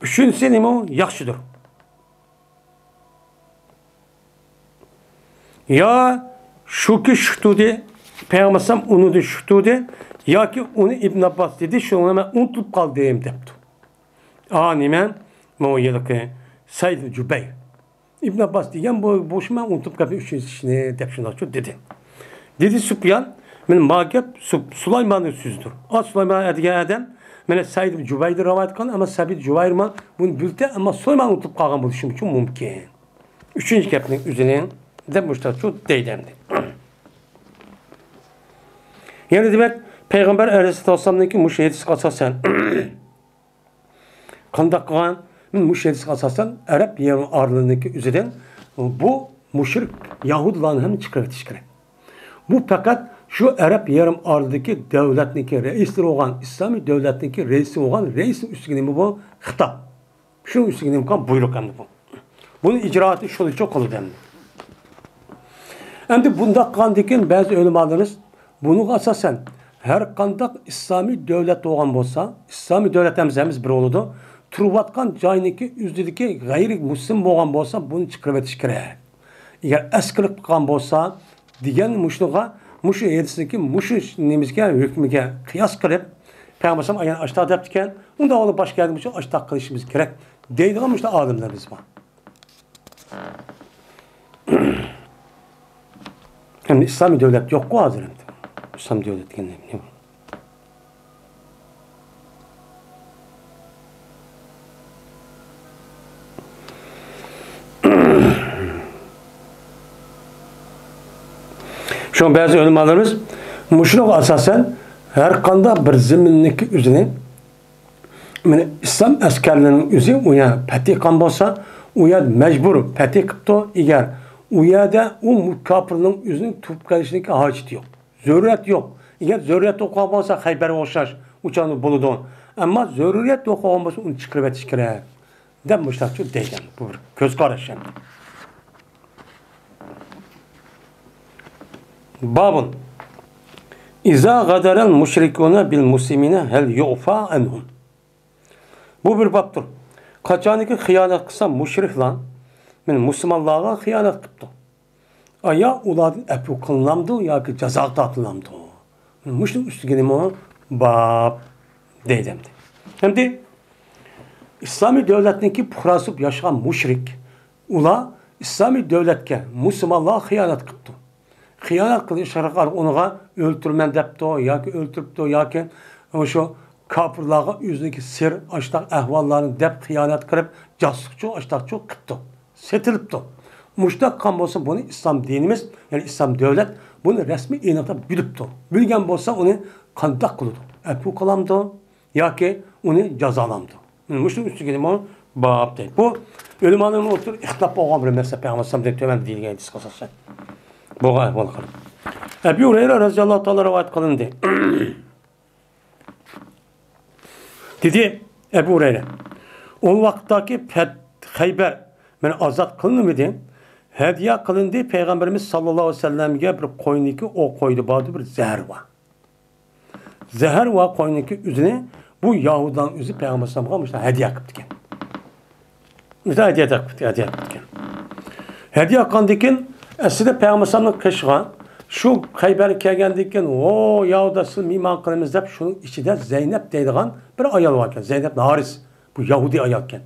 Üçüncüsü ne o? Yaxşıdır. Ya şu ki şutudi Peygambersem onu da şutudi ya ki onu İbn Abbas dedi şu an ben unutup kaldığım deptu. Nimen o yılki Said Cübeyr. İbn Abbas diyen bu boşuma unutup kaldı üçüncüsünü depşunlar çok dedi. Dedi Sübyan men magep Süleyman'ın sözüdür. Süleyman edigen adam Mene Said Cübeyr'de rivayet kılan ama Said Cübeyr bunu bilte ama Süleyman unutup kalgan buluşum için mümkün. Üçüncü kepinin üzerine demişler çok değdemdi. Yani demek Peygamber Aleyhisselam'daki müşehidisi asasen kandak kılan müşehidisi asasen Arap yerin ağırlığındaki üzerinden bu müşrik Yahudilerin hem çıkartışkırı. Bu fakat şu Arap yarım ağırlığındaki devletindeki reisleri olan, İslami devletindeki reisi olan reisin üstüne bu hitap. Şunun üstüne bu buyruk hem bu. Bunun icraatı şöyle çok olur hem. Hem de bunda kandikin bazı ölümalarınız bunu asasen her kandak İslami devlet olan olsa, İslami devletimiz bir oldu. turvatkan joyniki üzdeki gayri muslim bo'lgan bo'lsa, buni chiqarib o'tish kerak. Agar askirlik qilgan bo'lsa, degan mushnuga, mushu yetsinki, mushu nimizga, hukmiga qiyos qilib, Peygamber ayağını aşağı deptiken, onu da alıp baş geldiğimiz için aşağı kılışımız gerek. Deydi ama işte alimlerimiz var. Hem İslami devlet yok mu hazır hem de. İslami devlet kendine ne var? Şu an bazı ulemalarımız muşluk asasen her kanda bir zimindeki üzerine İslam askerlerinin üzeri uya pati kan bolsa uya mecbur pati kıpto eğer uyada o kafirinin üzerine tutup kalışındaki hacet yok. Zürriyet yok. Eğer zürriyet okuğa bolsa Hayber olşaş uçağını buludun. Ama zürriyet okuğa bolsa onu çıkarıp etişkire. Demişler çok deyden. Bu bir göz karış hem. Babun İza gadarel müşrikûne bil muslimine hel yu'fa enhum. Bu bir babdır. Kaçaniki hıyanet kısa müşrik lan, Müslümanlığa hıyanet kıptı. Aya uladın epi kılınamdı ya ki ceza tatlılamdı. Müşrik üstü gelimi o bab deydemdi. Hem de İslami devletindeki pırasıp yaşayan müşrik ula İslami devletke Müslümanlığa hıyanet kıptı. Hıyanet kılıyor şarkılar onuğa öldürmen depti o, ya ki öldürüptü o, ya ki şu kapırlığa yüzündeki sir, açtak ahvallarını dep hıyanet kırıp caslıkçı, açtakçı kıptı. Setilipti. Muştak kan olsa bunu İslam dinimiz, yani İslam devlet bunu resmi inata bilipti. Bilgen olsa onu kandak kılıdı. Epu kalamdı, ya ki onu cezalamdı. Muştak üstü gelimi o bab değil. Bu ölümanın otur, ihtilaf olgan bir mesele Peygamber de tömen dilgen diskosası. Bu ahval kılın. Ebu Hureyre radıyallahu ta'ala rivayet kılındı. Dedi Ebu Hureyre. O vakittaki Hayber beni azat kılındı mı dedi. Hediye kılındı Peygamberimiz sallallahu aleyhi ve sellem'e bir koyniki o koydu. Bağdı bir zehir var. Zehir var koyniki üzerine bu Yahudan üzü Peygamber sallallahu aleyhi ve sellem'e hediye kıptıken. İşte hediye kıptıken. Hediye kandikin aslında Peygamber sallallahu aleyhi ve sellem'e şu Hayber'e kelgendiyken o Yahudası miman kılımız deyip şunun içinde Zeynep deydiğen bir ayal varken. Zeynep Haris bu Yahudi ayalken.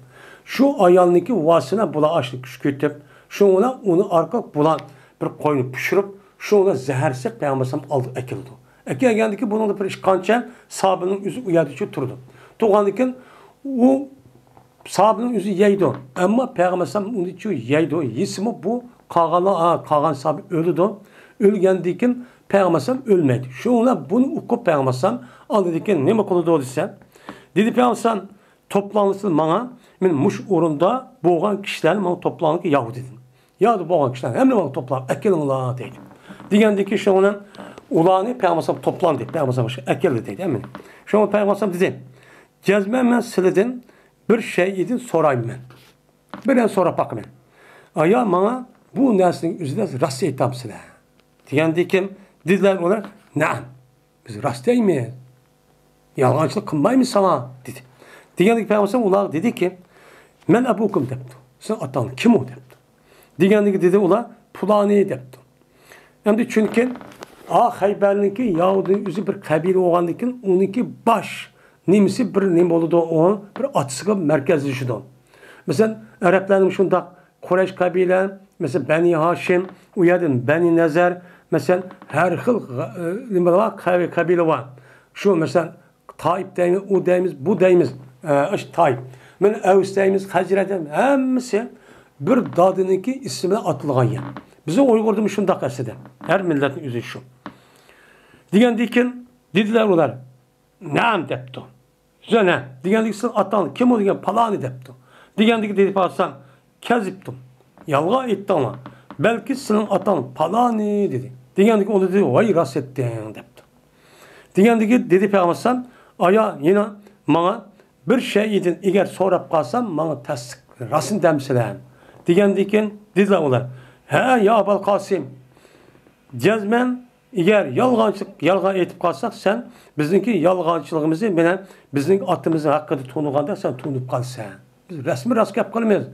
Şu ayalındaki vasına bula açlı küçükütüp şuna onu arka bulan bir koyunu pişirip şuna zehirse Peygamber sallallahu aleyhi ve sellem aldı ekildi. Ekilgendiki bunun da bir işkançen sahabının yüzü uyadıcı turdu. Tuğandikin o sahabının yüzü yeydi. Ama Peygamber sallallahu aleyhi ve sellem onu yeydi. Yismi bu kağan sahabi öldü. Ölgendikin Peygamber ölmedi. Şuna bunu okup Peygamber aldıkken ne mi konu doğdu sen? Dedi Peygamber toplanırsın bana men muş uğrunda boğan kişiler bana toplanır ki Yahudi dedim. Ya boğan kişiler hem de bana toplan ekelin ula dedi. Digendiki şuna ulanı Peygamber toplandı. Peygamber ekeldi dedi emin. Şuna Peygamber dedi. Cezme men siledin bir şey edin sorayım ben. Birden sonra bakım ben. Aya bana bu neslin üzerinde rast etam siler. Diyendikim dediler ona, "Naam. Biz rast değil mi? Yalgancılık kılmayı mı sana?" dedi. Diyendik Peygamber ula dedi ki, "Men abukum" depti. Sen atan kim o depti. Diyendik dedi ula, "Pulani" depti. Hem de çünkü Hayber'ninki Yahudinin üzü bir kabile oğandikin onunki baş nimisi bir nim oldu o bir atsıgı merkezleşiyordu. Mesela Arapların şunda Kureyş kabile, mesela Beni Haşim, uyadın Beni Nezer, mesela her hıl kabile var. Şu mesela Tayyip deyimiz, o deyimiz, bu deyimiz, işte Tayyip. Men Evs deyimiz, Haciret deyimiz, hemisi bir dadınınki ismine atılgan yer. Bizim Uygur'da şunda kasede. Her milletin yüzü şu. Diyendikin dediler onlar, "Naam" depti. Zöne. Diyendik sen atan kim o diyen palani depti. Diyendik dedi Hasan, "Keziptim. Yalga etti ama. Belki senin atan palani" dedi. Diyendik onu dedi, "Vay rast ettin" depti. Diyendik dedi Peygamber aya yine bana bir şey edin eğer sorap kalsam bana tasdik rasın demsilen. Diyendik dediler onlar, "He ya Abul Kasim, cezmen eğer yalgan etip kalsak sen bizimki yalgancılığımızı bilen bizim atımızın hakkında tuğnuganda sen tuğnup kalsan. Biz resmi rast yap kalmayız.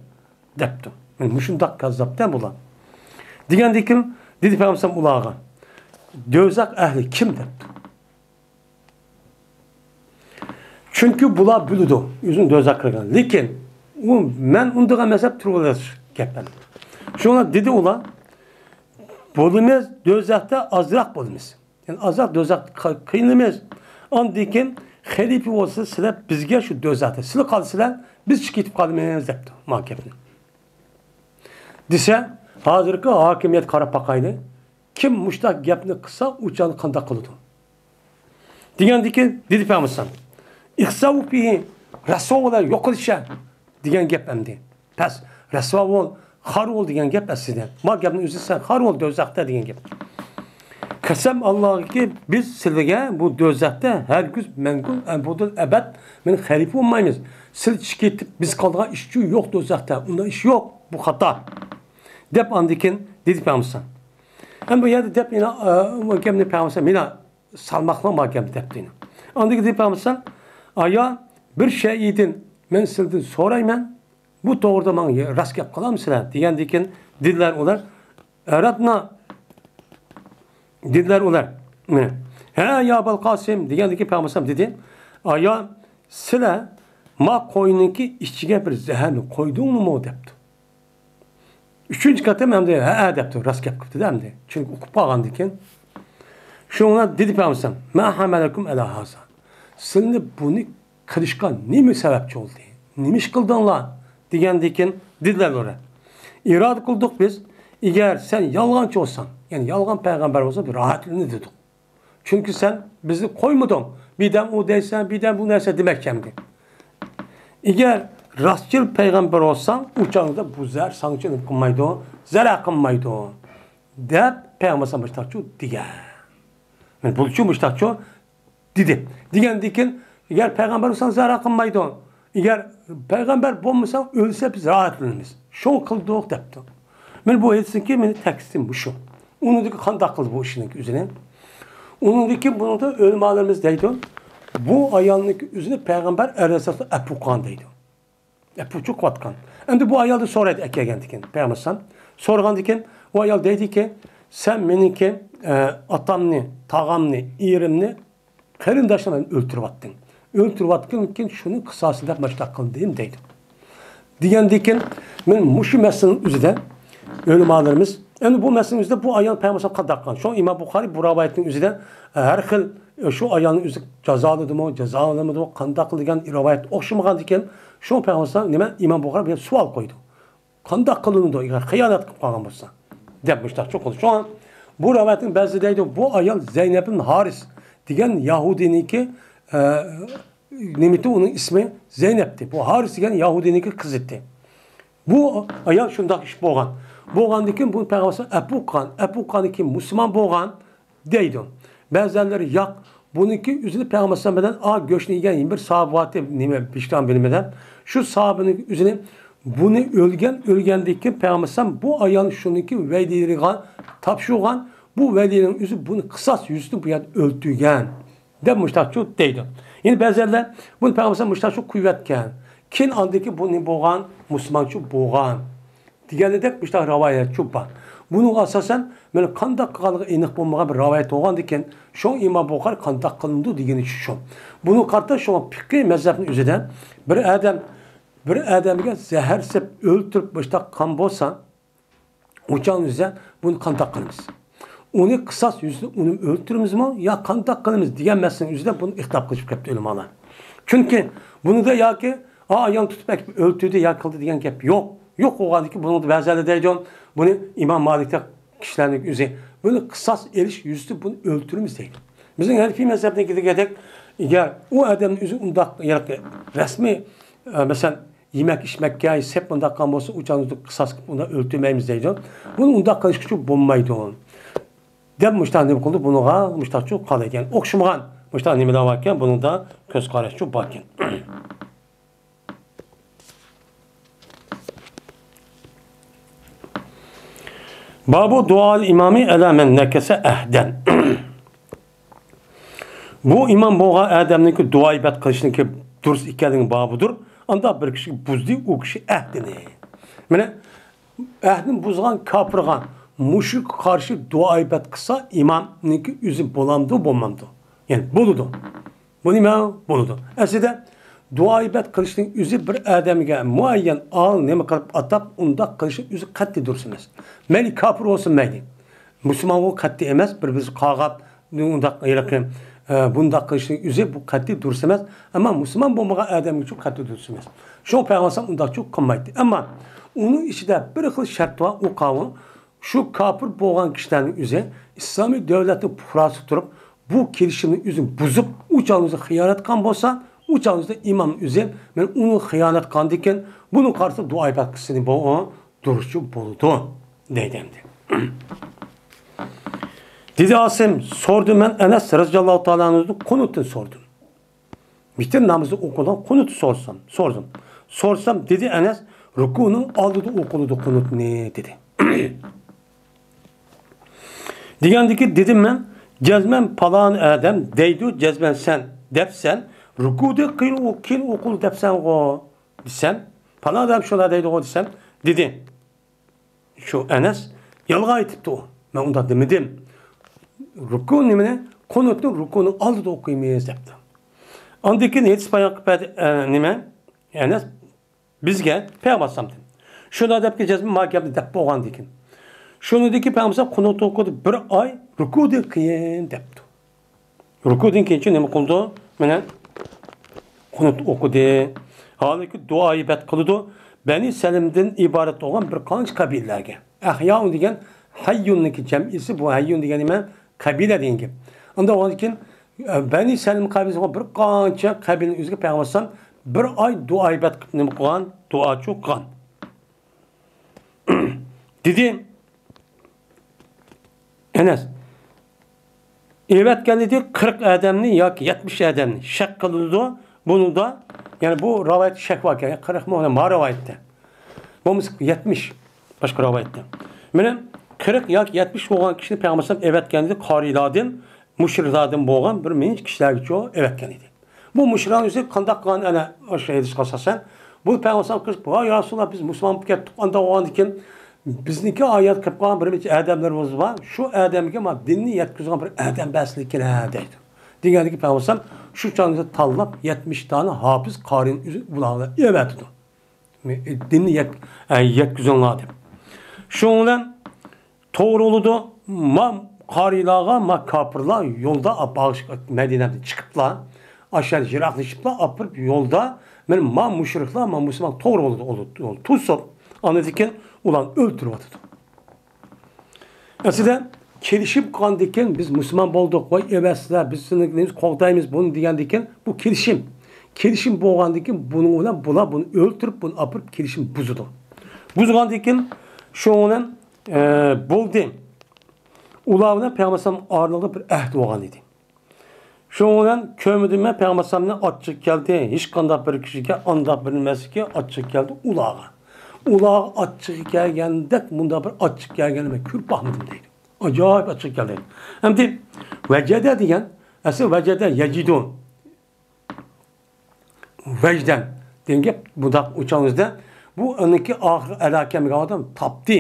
Deptim. Yani müşündak kazzapten bulan. Digen dikim dedi Peygamber ulağa. Dözak ehli kim depti? Çünkü bula buludu. Yüzün dözak kırgan. Lekin men undaga mezhep turgulaş gepen. Şuna dedi ula bolumuz dözakta azrak bolumuz. Yani azrak dözak kıyınımız. Andikin halife olsa sizler bizge şu dözakta. Sizler kalsılar biz çıkıp kalmayız depti. Mahkemede. Dise hazırki hakimiyet karapakaylı kim muştak gapni kısa uçanı kanda kılıdı. Degandiki dedi Peygamber İhsavu fihi Resulullah yok oluşa diyen gap emdi. Pes Resulullah har ol diyen gap sizden. Ma gapni özü sen har ol dözakta diyen gap. Kasem Allah'a ki biz sizlege bu dözakta her güz menkul ebudul ebed men halife olmayız. Siz çıkıp biz kaldığa işçi yok dözakta. Onda iş yok. Bu hata. Dep andikin dedi Peygamber. Hem bu yerde dep yine mahkemede Peygamber yine salmakla mahkemede deptiğini. Andikin dedi Peygamber aya bir şeyidin men sildin sorayman bu doğruda bana rast yap kalam sizler diyen dikin dediler olar. Eratna dediler olar. He ya Abul Kasım diyen dikin Peygamber dedi. Aya sizler ma koyununki işçiye bir zehirli koyduğun mu depti. Üçüncü katı hem de he depti rast yap kıptı değil mi? Çünkü okup bağlan dikin. Şuna dedi Peygamber ma hamelekum ala haza. Şimdi bunu kılışkan nemi sebepçi oldu? Nemiş kıldınlar? Diyen dediler oraya. İrad kıldık biz. Eğer sen yalgancı olsan, yani yalgan peygamber olsa bir rahatlığını dedik. Çünkü sen bizi koymadın. Birden o deysen, birden bu neyse demek kendi. Eğer rastçıl peygamber olsan, uçağında bu zer sancını kılmaydı o, zera kılmaydı o. Deyip peygamber sanmıştakçı diye. Yani bulucu müştakçı dedi. Diyen eğer peygamber olsan zara kılmaydı o. Eğer peygamber bulmuşsan ölse biz rahatlığımız. Şunu kıldık depti. Ben bu etsin ki benim tekstim bu şu. Onun da kandak kıldı bu işin üzerine. Onun da bunu da ölmalarımız deydi. Bu ayağının üzerine peygamber eresası epukan deydi. Epuçuk vatkan. Hem de bu ayalda soraydı ekegen diken. Peygamber sorgan diken o ayal deydi ki sen benimki atamni, tağamni, irimni kerindaşlarla öldürüp attın. Öldürüp attın şunun kısasında başta kıldığım deydi. Diyen diken ben muşu mesleğinin üzerinde ölümalarımız yani bu mesleğin üzerinde bu ayağın Peygamber kadakkan. Şu İmam Bukhari bu ravayetin üzerinde her hıl şu ayağın üzerinde cezalıdı mı, cezalamadı mı, kandak kıldıgan rivayet okşamagan diken şu Peygamber İmam Bukhari bir sual koydu. Kandak kılındı, eğer hıyanet kılıp kalgan olsa. Demişler çok oldu. Şu an bu ravayetin bazı deydi bu ayağın Zeynep'in Haris diyen Yahudinin ki nimeti onun ismi Zeynep'ti. Bu Haris diyen Yahudinin ki kız etti. Bu ayağın şundak iş boğan. Boğan diken bu Peygamber Epukan ki Müslüman boğan deydi. Bazıları yak bununki üzerine Peygamber'den göçne yiyen bir sahabatı nime piştan bilmeden şu sahabenin üzerine bunu ölgendeki Peygamber bu ayağın şununki velileri tapşuğan bu velinin üzü bunu kısas yüzünü bu yer öldügen demişler çok deydi. Yani bazıları bunu Peygamber müştak çok kuvvetken kin andaki bunu boğan Müslüman çok boğan diğerleri de müştak rivayet çok var. Bunun asasen böyle kandak kalığı enik bulmağa bir rivayet olan diken şu İmam Bukhari kandak kılındı diyeni şu. Bunu kartta şu fikri mezhebin üzerinde bir adamı zehir sep öldürüp başta kan bolsa uçağın üzerine bunu kandak kılımız. Onu kısas yüzünü onu öldürürüz mü ya kandak kılımız diyen meselenin üzerinde bunu ihtap kılıp yaptı ölümanlar. Çünkü bunu da ya ki ayağını tutup öldürdü yakıldı diyen gap yok. Yok o halde ki bunu da benzerli deyeceğim. Bunu İmam Malik'te kişilerin üzerine böyle kısas eriş yüzü bunu öldürürüz değil. Bizim Hanefi mezhebine gidecek eğer o adamın üzerinde resmi mesela yemek içmek ya hep bunda kan olsa uçağınızda kısas bunda öldürmemiz diyeceğim. Bunun unda kalış küçük bulmaydı onun. Dem müştah ne oldu bunu müştah çok kalırken okşumagan müştah ne varken bunun da göz karış çok bakın. Babu dual imami ala men nekese ehden. Bu imam boğa adamniki dua ibad qilishninki durust ekanligi babudur. Anda bir kishi buzdi, u kishi ahdini. Mana ahdini buzgan, kapirgan, mushrik qarshi dua ibad qilsa imamniki o'zi bo'lamdi, bo'lmamdi. Yani buludu. Bu nima? Buludu. Aslida dua ibad qilishning o'zi bir odamga muayyan al nima qilib atab unda qilishi o'zi qat'iy durust emas. Mayli kafir bo'lsin mayli. Musulmon u qat'iy emas, bir-biz qag'ab unda yaqin bunda qilishning o'zi bu qat'iy durust emas, ammo musulmon bo'lmagan odam uchun qat'iy durust emas. Shu payg'ambar unda çok qilmaydi. Ammo uning ichida bir xil shart va u qavm shu kafir bo'lgan kishilarning o'zi islomiy davlatning fuqarosi turib bu kelishimni o'zini buzib, u chog'ingizda xiyonat qilgan bo'lsa, u chog'ingizda imom o'zi men uni xiyonat qilgan ekan, buni qarshi duo ibad qilsin, bu durustchi bo'ldi deydi endi. Dedi Asim, sordum ben Enes radıyallahu ta'ala anh'ın kunutunu sordum. Bitir namazı okudan kunutu sordum. Sorsam dedi Enes, rukunun aldığı okunudu kunut ne dedi. Diyendeki dedim ben, cezmen palan adam deydu, cezmen sen depsen, rukudu kil okul depsen o desem, palan adam şuna deydu o desem, dedi. Şu Enes, yalga etipti o. Ben ondan demedim. Rukun nimene? Konutun rukunun aldığı okuyamayız depti. Andaki ne yetişpayan nime? Enes, bizge peygambersam dedim. Şuna dep cezmen mahkemde dep boğan dikin. Şunu deki peygamber konut okudu bir ay rukudu kıyın depti. Rukudun kıyınca ne mi kıldı? Mene konut okudu. Halbuki dua ibad kıldı. Beni Selim'den ibaret olan bir kanç kabillerge. Ahyaun degen hayyun'niki cem'isi bu hayyun degen hemen kabile deyin ki. Onda o için Beni Selim kabilesi bir kança kabilenin üzerine peygambersen bir ay dua ibad kılıp ne mi kılan? Dua çok kan. Dedi Enes, evet geldi 40 adamni yoki 70 adamni shak qildi. Bunu da yani bu rivayet shak var ki 40 mı ona ma rivayette. Bu 70 başka rivayette. Benim 40 yoki 70 bo'lgan kishini payg'ambar evet geldi qorilardan, mushriklardan bo'lgan bir minch kishilarga cho evet geldi. Bu mushriklar o'zi qanday qilgan ana o'sha hadis qilsasan, bu payg'ambar qilib, "Ya Rasulullah biz musulmon bo'lib ketdik, anda o'g'an ekan." Bizniki ayet qilib qolgan bir necha odamlarimiz bor. Shu odamga ma dinni yetkazgan bir odam baslik kerak deydi. Degandiki payg'ambar shu chog'da tanlab 70 tane hafiz qorin bularga evatdi. Dinni yetkazganlar deb. Shu bilan to'g'ri bo'ldi. Ma qorilarga, ma kofirlar yo'lda apag'ish Madinadan chiqiblar. Aşağı jiroqlashiblar, apirib yo'lda men ma mushriklar, ma musulmon to'g'ri bo'ldi. Tusib anladın ulan öldürüp atıdı. Aslında kelişip kandıyken biz Müslüman olduk. Vay evesler biz sınırlarımız kovdayımız bunu diyendiyken bu kelişim. Kelişim boğandıyken bunu olan bunu öldürüp bunu apırıp kelişim buzudu. Buzgandıyken şu olan buldu. Ulavına Peygamber'in ağırlığı bir ehd oğan idi. Şu olan kömüdüme Peygamber'in açık geldi. Hiç kandak bir kişiye andak bilmez ki açık geldi ulağa. Ulağa açık gelgendek bunda bir açık gelgenime kür bahmedim deydi. Acayip açık geldi. Hem de vecede diyen asıl vecede yecidun vecden denge budak uçağımızda bu önündeki ahir elakemik adam taptı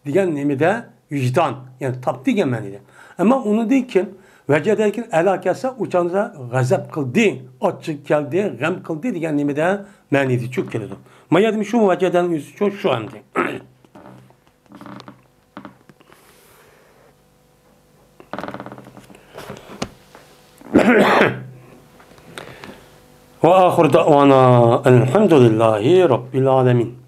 diyen nemide vicdan yani taptı gelmeniydi. Ama onu deyken vecedeyken elakese uçağımıza gazap kıldı, açık geldi, gam kıldı diyen nemide meniydi. Çok geliyordu. Mayadım şu veceden yüzü çok şu anda. Ve ahir da'vana elhamdülillahi rabbil alemin.